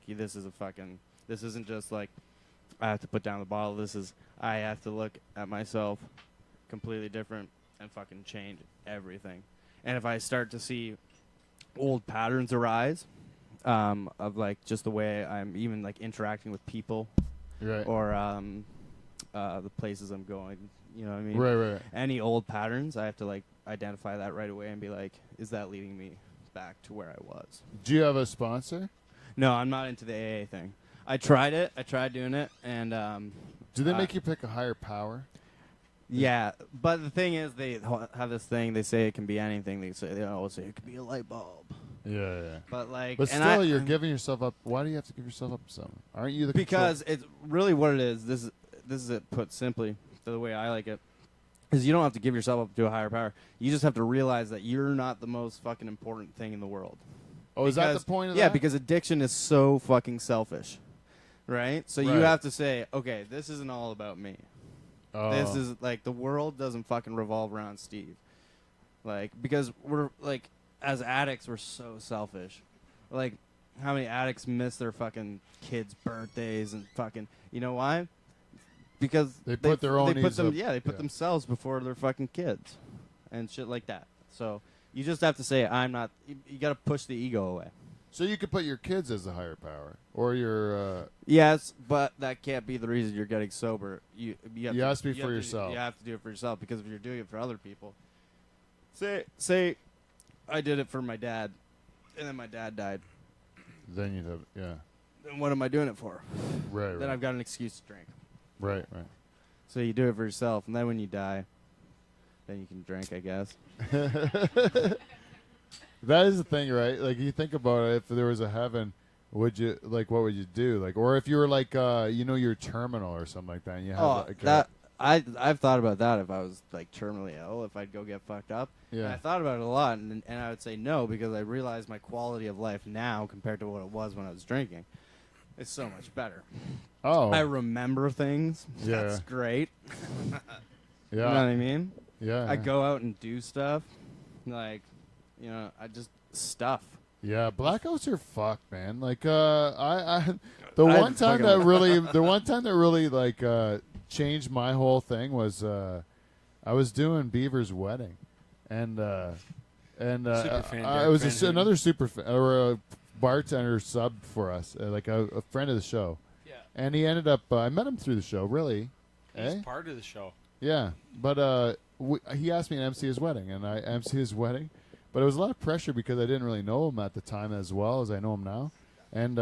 This isn't just like I have to put down the bottle. This is I have to look at myself completely different and fucking change everything. And if I start to see old patterns arise of just the way I'm even interacting with people Right. or the places I'm going, you know what I mean? Right. Any old patterns, I have to identify that right away and be like, is that leading me back to where I was? Do you have a sponsor? No, I'm not into the AA thing. I tried it. I tried doing it, and Do they make you pick a higher power? yeah. But the thing is, they have this thing. They say it can be anything. They always say it could be a light bulb. Yeah. But But still, you're giving yourself up. Why do you have to give yourself up to something? Aren't you the because it's really what it is. This is it put simply, the way I like it, is you don't have to give yourself up to a higher power. You just have to realize that you're not the most fucking important thing in the world. Oh, is that the point of yeah, that? because addiction is so fucking selfish, right? So you Right. have to say, okay, this isn't all about me. Oh. This is the world doesn't fucking revolve around Steve. Because we're as addicts, we're so selfish. How many addicts miss their fucking kids' birthdays and fucking, you know why? Because They put their own they put needs them up. yeah, they put Yeah. themselves before their fucking kids and shit like that. So you just have to say, I'm not. You got to push the ego away. So you could put your kids as the higher power, or your. Yes, but that can't be the reason you're getting sober. You have You to, have to be you for have yourself. You have to do it for yourself, because if you're doing it for other people, say I did it for my dad, and then my dad died. Then you'd have, yeah. Then what am I doing it for? Right. Then I've got an excuse to drink. Right. So you do it for yourself, and then when you die, then you can drink, I guess. That is the thing, right? You think about it. If there was a heaven, would you what would you do? Or if you were you're terminal or something like that, and you have I've thought about that if I was terminally ill, if I'd go get fucked up. Yeah. And I thought about it a lot, and I would say no, because I realize my quality of life now compared to what it was when I was drinking is so much better. Oh. I remember things. Yeah. That's great. Yeah. You know what I mean? Yeah. I go out and do stuff. I just stuff. Yeah, blackouts are fucked, man. The one time that really changed my whole thing was I was doing Beaver's wedding, and Superfan I Derek was Van Houten. another super fan, or a bartender sub for us, a friend of the show. Yeah. And he ended up I met him through the show, really. He's Eh? part of the show. Yeah, but he asked me to MC his wedding, and I MC his wedding. But it was a lot of pressure because I didn't really know him at the time as well as I know him now. And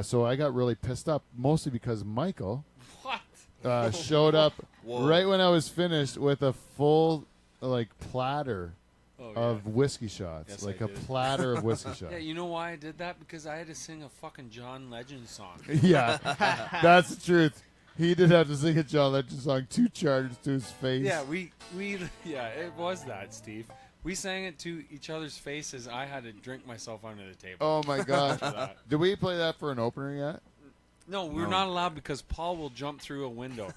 so I got really pissed up, mostly because Michael What? showed up Whoa. right when I was finished with a full platter Oh, yeah. of whiskey shots. Yes, like I a did. platter of whiskey shots. Yeah, you know why I did that? Because I had to sing a fucking John Legend song. Yeah, that's the truth. He did have to sing a John Legend song 2 charges to his face. Yeah, yeah, it was that, Steve. We sang it to each other's faces. I had to drink myself under the table. Oh my God! For that. Did we play that for an opener yet? No, we're not allowed because Paul will jump through a window.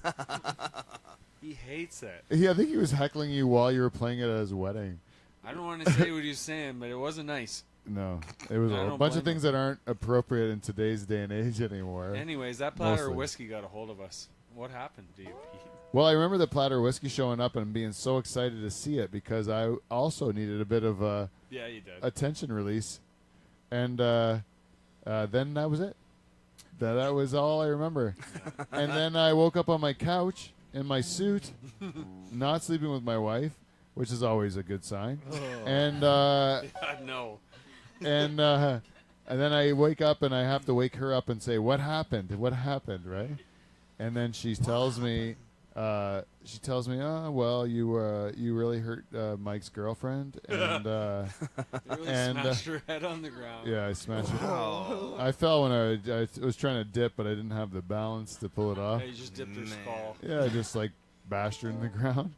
He hates it. Yeah, I think he was heckling you while you were playing it at his wedding. I don't want to say what he was saying, but it wasn't nice. No, it was I a don't bunch blame of things that aren't appropriate in today's day and age anymore. Anyways, that platter Mostly. of whiskey got a hold of us. What happened to you, Pete? Well, I remember the platter of whiskey showing up and being so excited to see it because I also needed a bit of Yeah, you did. a tension release, and then that was it. That was all I remember. And then I woke up on my couch in my suit, not sleeping with my wife, which is always a good sign. And No. and then I wake up and I have to wake her up and say, "What happened? What happened?" Right? And then she tells me, "Oh, well, you really hurt Mike's girlfriend." And You really And, smashed her head on the ground. yeah, I smashed her. Oh. I fell when I was trying to dip, but I didn't have the balance to pull it off. Yeah, you just dipped her Man. skull. Yeah, I just bashed her in the ground.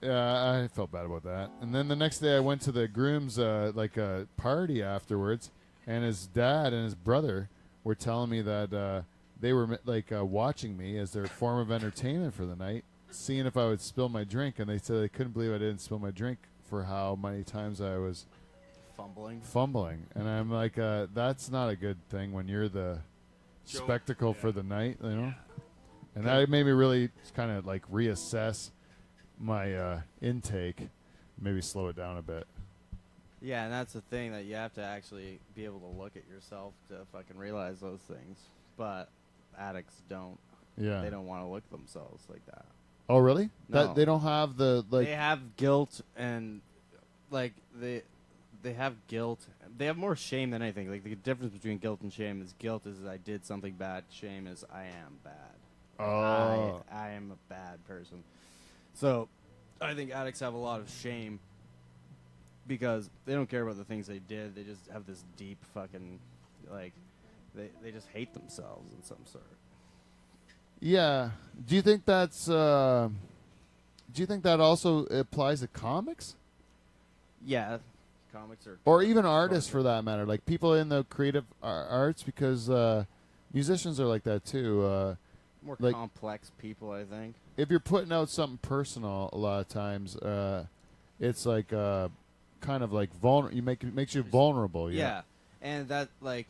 Yeah, I felt bad about that. And then the next day I went to the groom's a party afterwards, and his dad and his brother were telling me that they were watching me as their form of entertainment for the night, seeing if I would spill my drink, and they said they couldn't believe I didn't spill my drink for how many times I was fumbling. And I'm like, that's not a good thing when you're the spectacle for the night, you know. And that made me really kind of like reassess my intake, maybe slow it down a bit. Yeah, and that's the thing, that you have to actually be able to look at yourself to fucking realize those things. But addicts don't. Yeah. They don't want to look at themselves like that. Oh, really? No. That they don't have the like. They have guilt, and like they have guilt. They have more shame than anything. Like the difference between guilt and shame is guilt is I did something bad. Shame is I am bad. Oh. I am a bad person. So I think addicts have a lot of shame because they don't care about the things they did. They just have this deep fucking, like, they just hate themselves in some sort. Yeah. Do you think that's? Do you think that also applies to comics? Yeah, comics are. Or even artists, for that matter, like people in the creative arts, because musicians are like that too. More like, complex people, I think. If you're putting out something personal, a lot of times, it's like kind of like makes you vulnerable. Yeah, and that like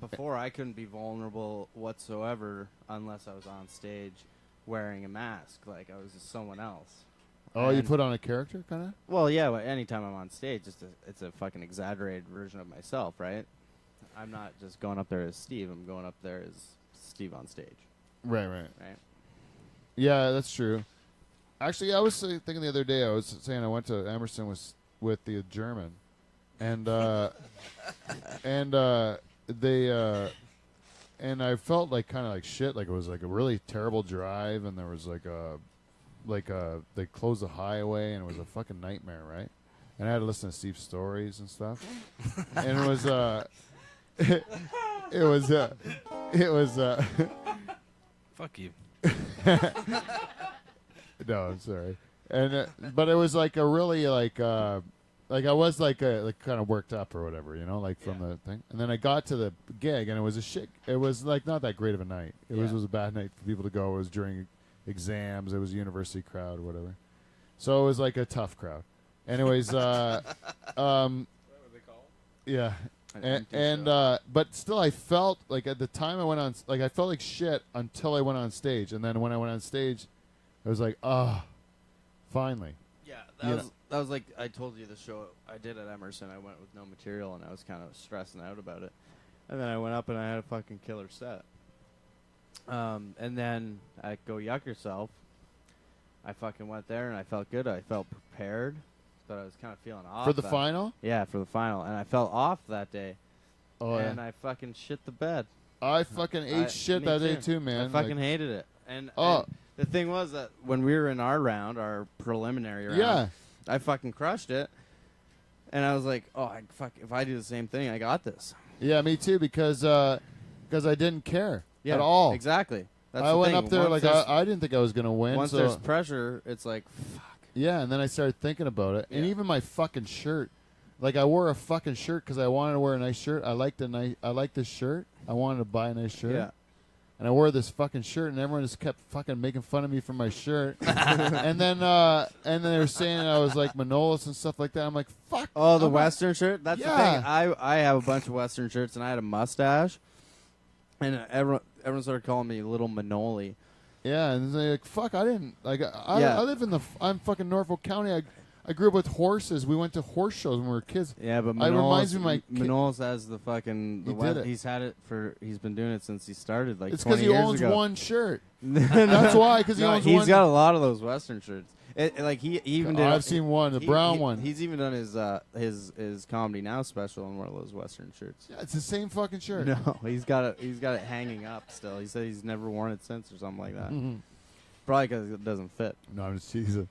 before I couldn't be vulnerable whatsoever unless I was on stage wearing a mask, like I was just someone else. Oh, you put on a character, kind of? Well, yeah. But anytime I'm on stage, it's a fucking exaggerated version of myself, right? I'm not just going up there as Steve. I'm going up there as Steve on stage. Right. Right. Yeah, that's true. Actually, I was thinking the other day. I was saying I went to Emerson with the German, and and I felt like kind of like shit. Like it was like a really terrible drive, and there was they closed the highway, and it was a fucking nightmare, right? And I had to listen to Steve's stories and stuff, and it was it was Fuck you. No, I'm sorry. And but it was like a really like I was like kind of worked up or whatever, you know, like from the thing. And then I got to the gig, and it was it was like not that great of a night. It was a bad night for people to go. It was during exams. It was a university crowd or whatever. So it was like a tough crowd. Anyways, What would they call it? yeah. And but still, I felt like at the time I went on, like I felt like shit until I went on stage, and then when I went on stage, I was like, finally. Yeah, that was like I told you the show I did at Emerson. I went with no material, and I was kind of stressing out about it. And then I went up and I had a fucking killer set. And then at Go Yuck Yourself, I fucking went there and I felt good. I felt prepared. But I was kind of feeling off. For the final? Yeah, for the final. And I felt off that day. Oh, and I fucking shit the bed. I fucking ate shit that day too, man. I fucking hated it. And the thing was that when we were in our round, our preliminary round, I fucking crushed it. And I was like, if I do the same thing, I got this. Yeah, me too, because I didn't care at all. Exactly. That's I the went thing. up there Once like I didn't think I was going to win. Once there's pressure, it's like, fuck. Yeah, and then I started thinking about it. And even my fucking shirt. Like, I wore a fucking shirt because I wanted to wear a nice shirt. I liked this shirt. I wanted to buy a nice shirt. Yeah. And I wore this fucking shirt, and everyone just kept fucking making fun of me for my shirt. and then they were saying I was like Manolis and stuff like that. I'm like, fuck. Oh, the Western shirt? That's the thing. I have a bunch of Western shirts, and I had a mustache. And everyone started calling me Little Manoli. Yeah, and they're like, fuck, I didn't, like, I live I'm fucking Norfolk County. I grew up with horses. We went to horse shows when we were kids. Yeah, but reminds me of my Manolis has the fucking, he's had it he's been doing it since he started, like, it's 20 years ago. It's because he owns one shirt. That's why, because he owns one. He's got a lot of those Western shirts. He even did. I've seen one, the brown one. He's even done his Comedy Now special on one of those Western shirts. Yeah, it's the same fucking shirt. No, he's got it hanging up still. He said he's never worn it since or something like that. Mm-hmm. Probably because it doesn't fit. No, I'm just teasing.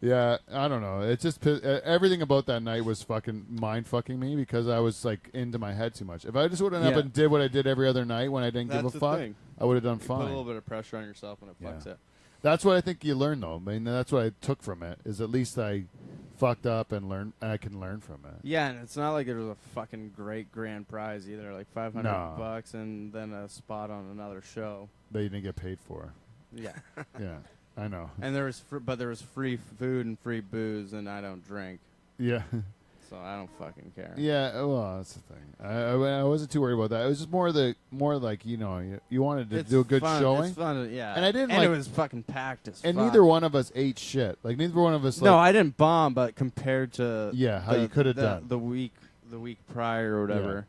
Yeah, I don't know. It's just everything about that night was fucking mind fucking me because I was like into my head too much. If I just would have up and did what I did every other night when I didn't give a fuck, I would have done fine. Put a little bit of pressure on yourself when it fucks it. That's what I think you learn, though. I mean, that's what I took from it. Is at least I fucked up and I can learn from it. Yeah, and it's not like there was a fucking great grand prize either, like $500 and then a spot on another show. That you didn't get paid for. Yeah. Yeah, I know. And there was free food and free booze, and I don't drink, Yeah. so I don't fucking care. Yeah, well, that's the thing. I wasn't too worried about that. It was just more like, you know, you wanted to do a good fun. showing. It's fun, yeah. And I didn't and like- it was fucking packed as And fuck. neither one of us ate shit. Like, neither one of us, like, No, I didn't bomb, but compared to how you could have done. the week prior or whatever,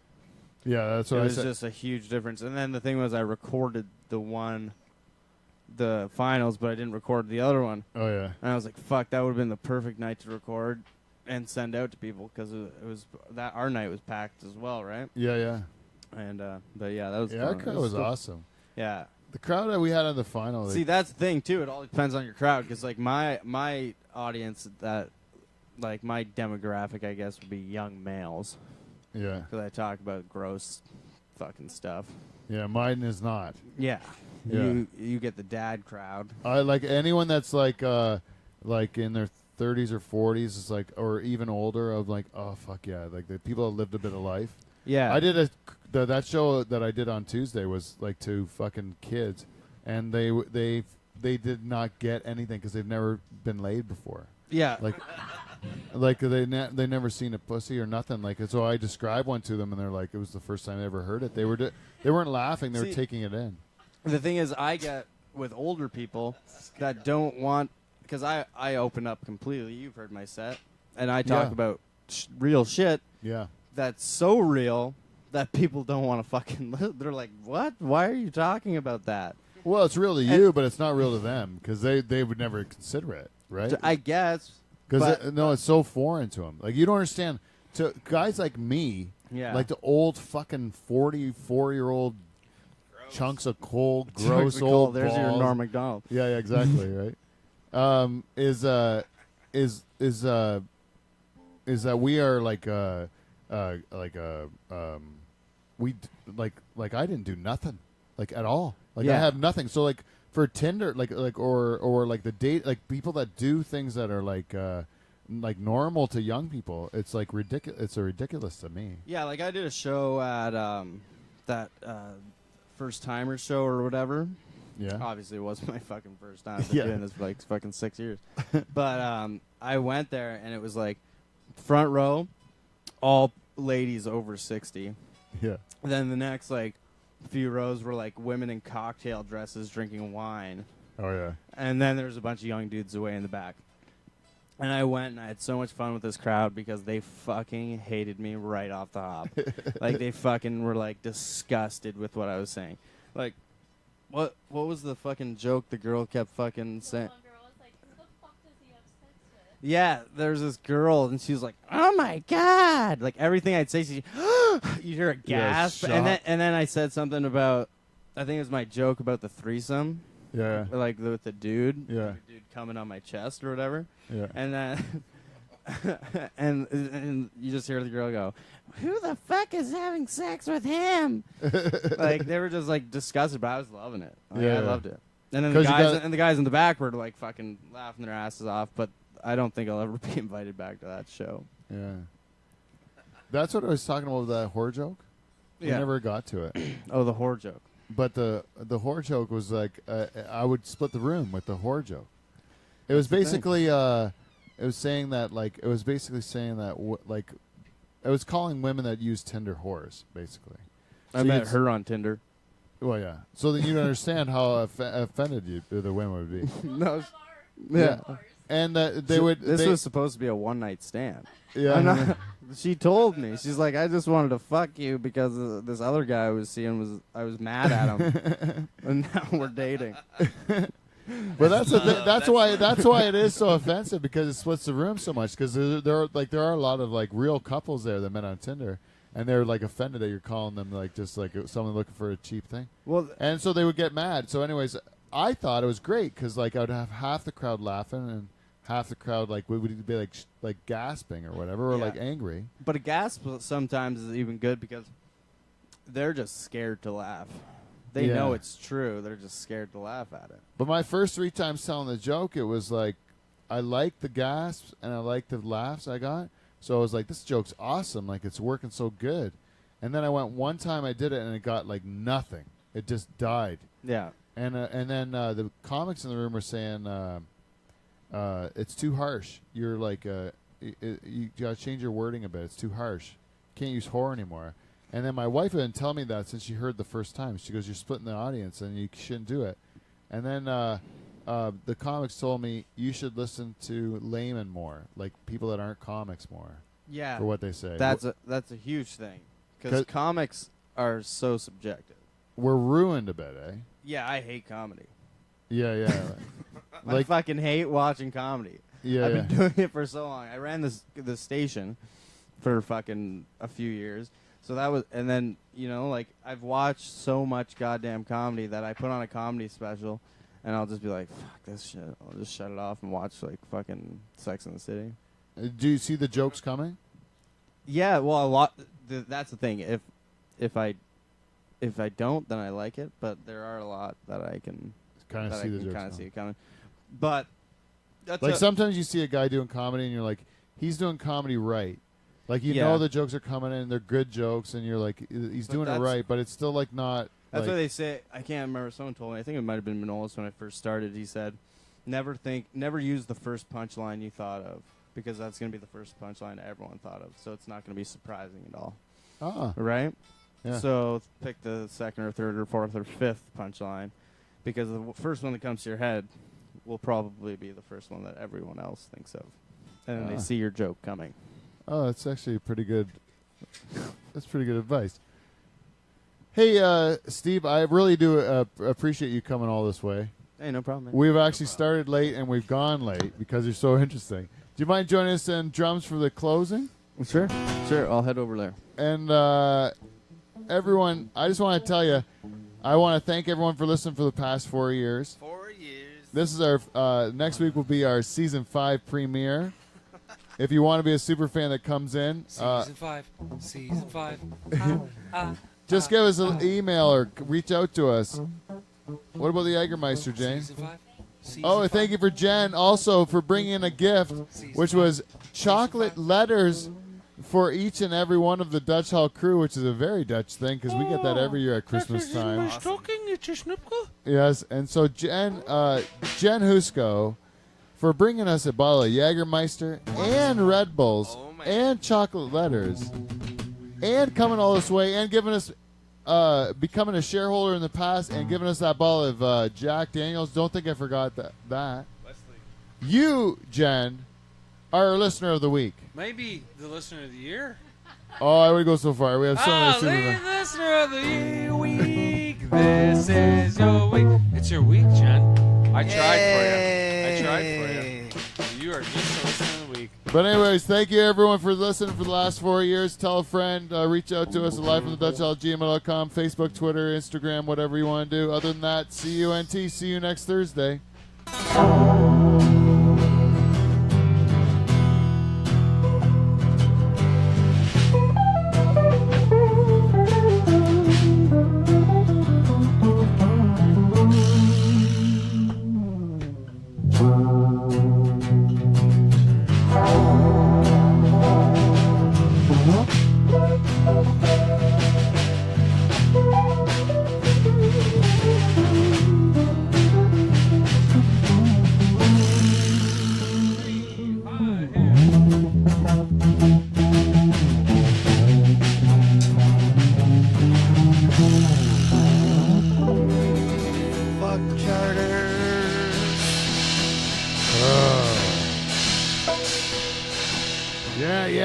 Yeah, that's it what I was said. just a huge difference. And then the thing was, I recorded the finals, but I didn't record the other one. Oh, yeah. And I was like, fuck, that would have been the perfect night to record and send out to people, because it was that our night was packed as well, right? Yeah, yeah. And but yeah, that was Yeah, fun. that crowd It was cool. awesome. Yeah. The crowd that we had in the final. See, that's the thing too. It all depends on your crowd, because like my audience, that like my demographic, I guess, would be young males, Yeah. because I talk about gross fucking stuff. Yeah, mine is not. Yeah. Yeah. You get the dad crowd. I like anyone that's like in their 30s or 40s is like, or even older, of like, oh fuck yeah, like the people that lived a bit of life. Yeah. I did that show that I did on Tuesday was like to fucking kids, and they did not get anything because they've never been laid before. Yeah. Like they never seen a pussy or nothing. Like, so I described one to them, and they're like, it was the first time they ever heard it. They weren't laughing; they were See, taking it in. The thing is, I get with older people that don't want, because I open up completely. You've heard my set, and I talk Yeah. about real shit Yeah. that's so real that people don't want to fucking live. They're like, what? Why are you talking about that? Well, it's real to you, but it's not real to them because they would never consider it, right? I guess. Because no, it's so foreign to them. Like, you don't understand. To guys like me, Yeah. like the old fucking 44-year-old chunks of cold, gross old There's your balls. Norm Macdonald. Yeah, exactly, right. Is that we are like I didn't do nothing, like, at all. Like, I Yeah. have nothing. So like for Tinder, or like the date, like people that do things that are like normal to young people, it's like ridiculous. It's ridiculous to me. Yeah, like I did a show at that first timer show or whatever. Yeah. Obviously, it wasn't my fucking first time. I've been Yeah. doing this for like fucking 6 years. But I went there, and it was like front row, all ladies over 60. Yeah. Then the next like few rows were like women in cocktail dresses drinking wine. Oh yeah. And then there's a bunch of young dudes away in the back. And I went, and I had so much fun with this crowd because they fucking hated me right off the hop. Like, they fucking were, like, disgusted with what I was saying. Like, what was the fucking joke the girl kept fucking saying? One girl was like, who the fuck does he have sex with? Yeah, there's this girl, and she was like, oh, my God. Like, everything I'd say, she you hear a gasp. shock. And then I said something about, I think it was my joke about the threesome. Yeah. Like, with the dude. Yeah. The dude coming on my chest or whatever. Yeah. And then, and you just hear the girl go, who the fuck is having sex with him? Like, they were just, like, disgusted, but I was loving it. Like, Yeah. I loved it. And then 'Cause you the guys in the back were, like, fucking laughing their asses off, but I don't think I'll ever be invited back to that show. Yeah. That's what I was talking about with that whore joke. We Yeah. never got to it. Oh, the whore joke. But the whore joke was like I would split the room with the whore joke. It was basically it was saying that like it was basically saying that like it was calling women that use Tinder whores basically. I So met you'd- her on Tinder. Well, yeah. So that you'd understand how offended the women would be. No, Yeah. And that they would. This they, was supposed to be a one-night stand. Yeah. I'm not- she told me. She's like, I just wanted to fuck you because this other guy I was seeing I was mad at him, and now we're dating. But that's why it is so offensive because it splits the room so much because there are a lot of like real couples there that met on Tinder and they're like offended that you're calling them like just like someone looking for a cheap thing. Well, And so they would get mad. So anyways, I thought it was great because like I would have half the crowd laughing and half the crowd like would be like gasping or whatever or Yeah. like angry. but a gasp sometimes is even good because they're just scared to laugh. They Yeah. know it's true. They're just scared to laugh at it. But my first 3 times telling the joke, it was like I liked the gasps and I liked the laughs I got. So I was like, this joke's awesome. Like, it's working so good. And then I went one time I did it and it got like nothing. It just died. Yeah. And then the comics in the room were saying it's too harsh. You're like you gotta change your wording a bit. It's too harsh. Can't use horror anymore. And then my wife didn't tell me that since she heard the first time. She goes, "You're splitting the audience and you shouldn't do it." And then the comics told me you should listen to laymen more, like people that aren't comics more, Yeah. for what they say. That's a huge thing because 'Cause- comics are so subjective. We're ruined a bit, eh? Yeah, I hate comedy. Yeah. I like fucking hate watching comedy. yeah. I've been doing it for so long. I ran this station for fucking a few years. So that was, and then, like, I've watched so much goddamn comedy that I put on a comedy special, and I'll just be like, fuck this shit. I'll just shut it off and watch, like, fucking Sex and the City. Do you see the jokes coming? Yeah, well, a lot. That's the thing. If I don't, then I like it. But there are a lot that I can Kind of see the jokes kind of coming. see it coming. But that's Like sometimes you see a guy doing comedy and you're like, he's doing comedy right. Like you know the jokes are coming in, they're good jokes, and you're like, he's doing it right, but it's still like not. That's like, what they say. I can't remember. Someone told me. I think it might have been Manolis when I first started. He said, never use the first punchline you thought of, because that's going to be the first punchline everyone thought of. So it's not going to be surprising at all. Right? Yeah. So pick the second or third or fourth or fifth punchline, because the first one that comes to your head will probably be the first one that everyone else thinks of. And then they see your joke coming. Oh, that's actually pretty good. That's pretty good advice. Hey, Steve, I really do appreciate you coming all this way. Hey, no problem, man. We've actually started late and we've gone late because you're so interesting. Do you mind joining us in drums for the closing? Sure. I'll head over there. And everyone, I just want to tell you, I want to thank everyone for listening for the past 4 years. 4 years. This is our next week will be our season 5 premiere. If you want to be a super fan that comes in, Season 5. just give us an email or reach out to us. What about the Jägermeister, Jane? Season 5. Oh, thank you for Jen also for bringing in a gift, which was chocolate letters for each and every one of the Dutch Hall crew, which is a very Dutch thing because we get that every year at Christmas time. Yes, and so Jen Husco for bringing us a bottle of Jägermeister and Red Bulls and chocolate letters and coming all this way and giving us becoming a shareholder in the past and giving us that bottle of Jack Daniels. Don't think I forgot that. Wesley. You, Jen, are our listener of the week. Maybe the listener of the year. Oh, I would go so far. We have so many super Listener of the year week. This is your week. It's your week, Jen. I tried for you. You are just the listener of the week. But anyways, thank you everyone for listening for the last 4 years. Tell a friend. Reach out to us at livefromthedutchhall@gmail.com, Facebook, Twitter, Instagram, whatever you want to do. Other than that, CUNT. See you next Thursday.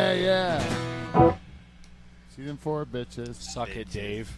Yeah. Season 4, bitches. Suck it, Dave.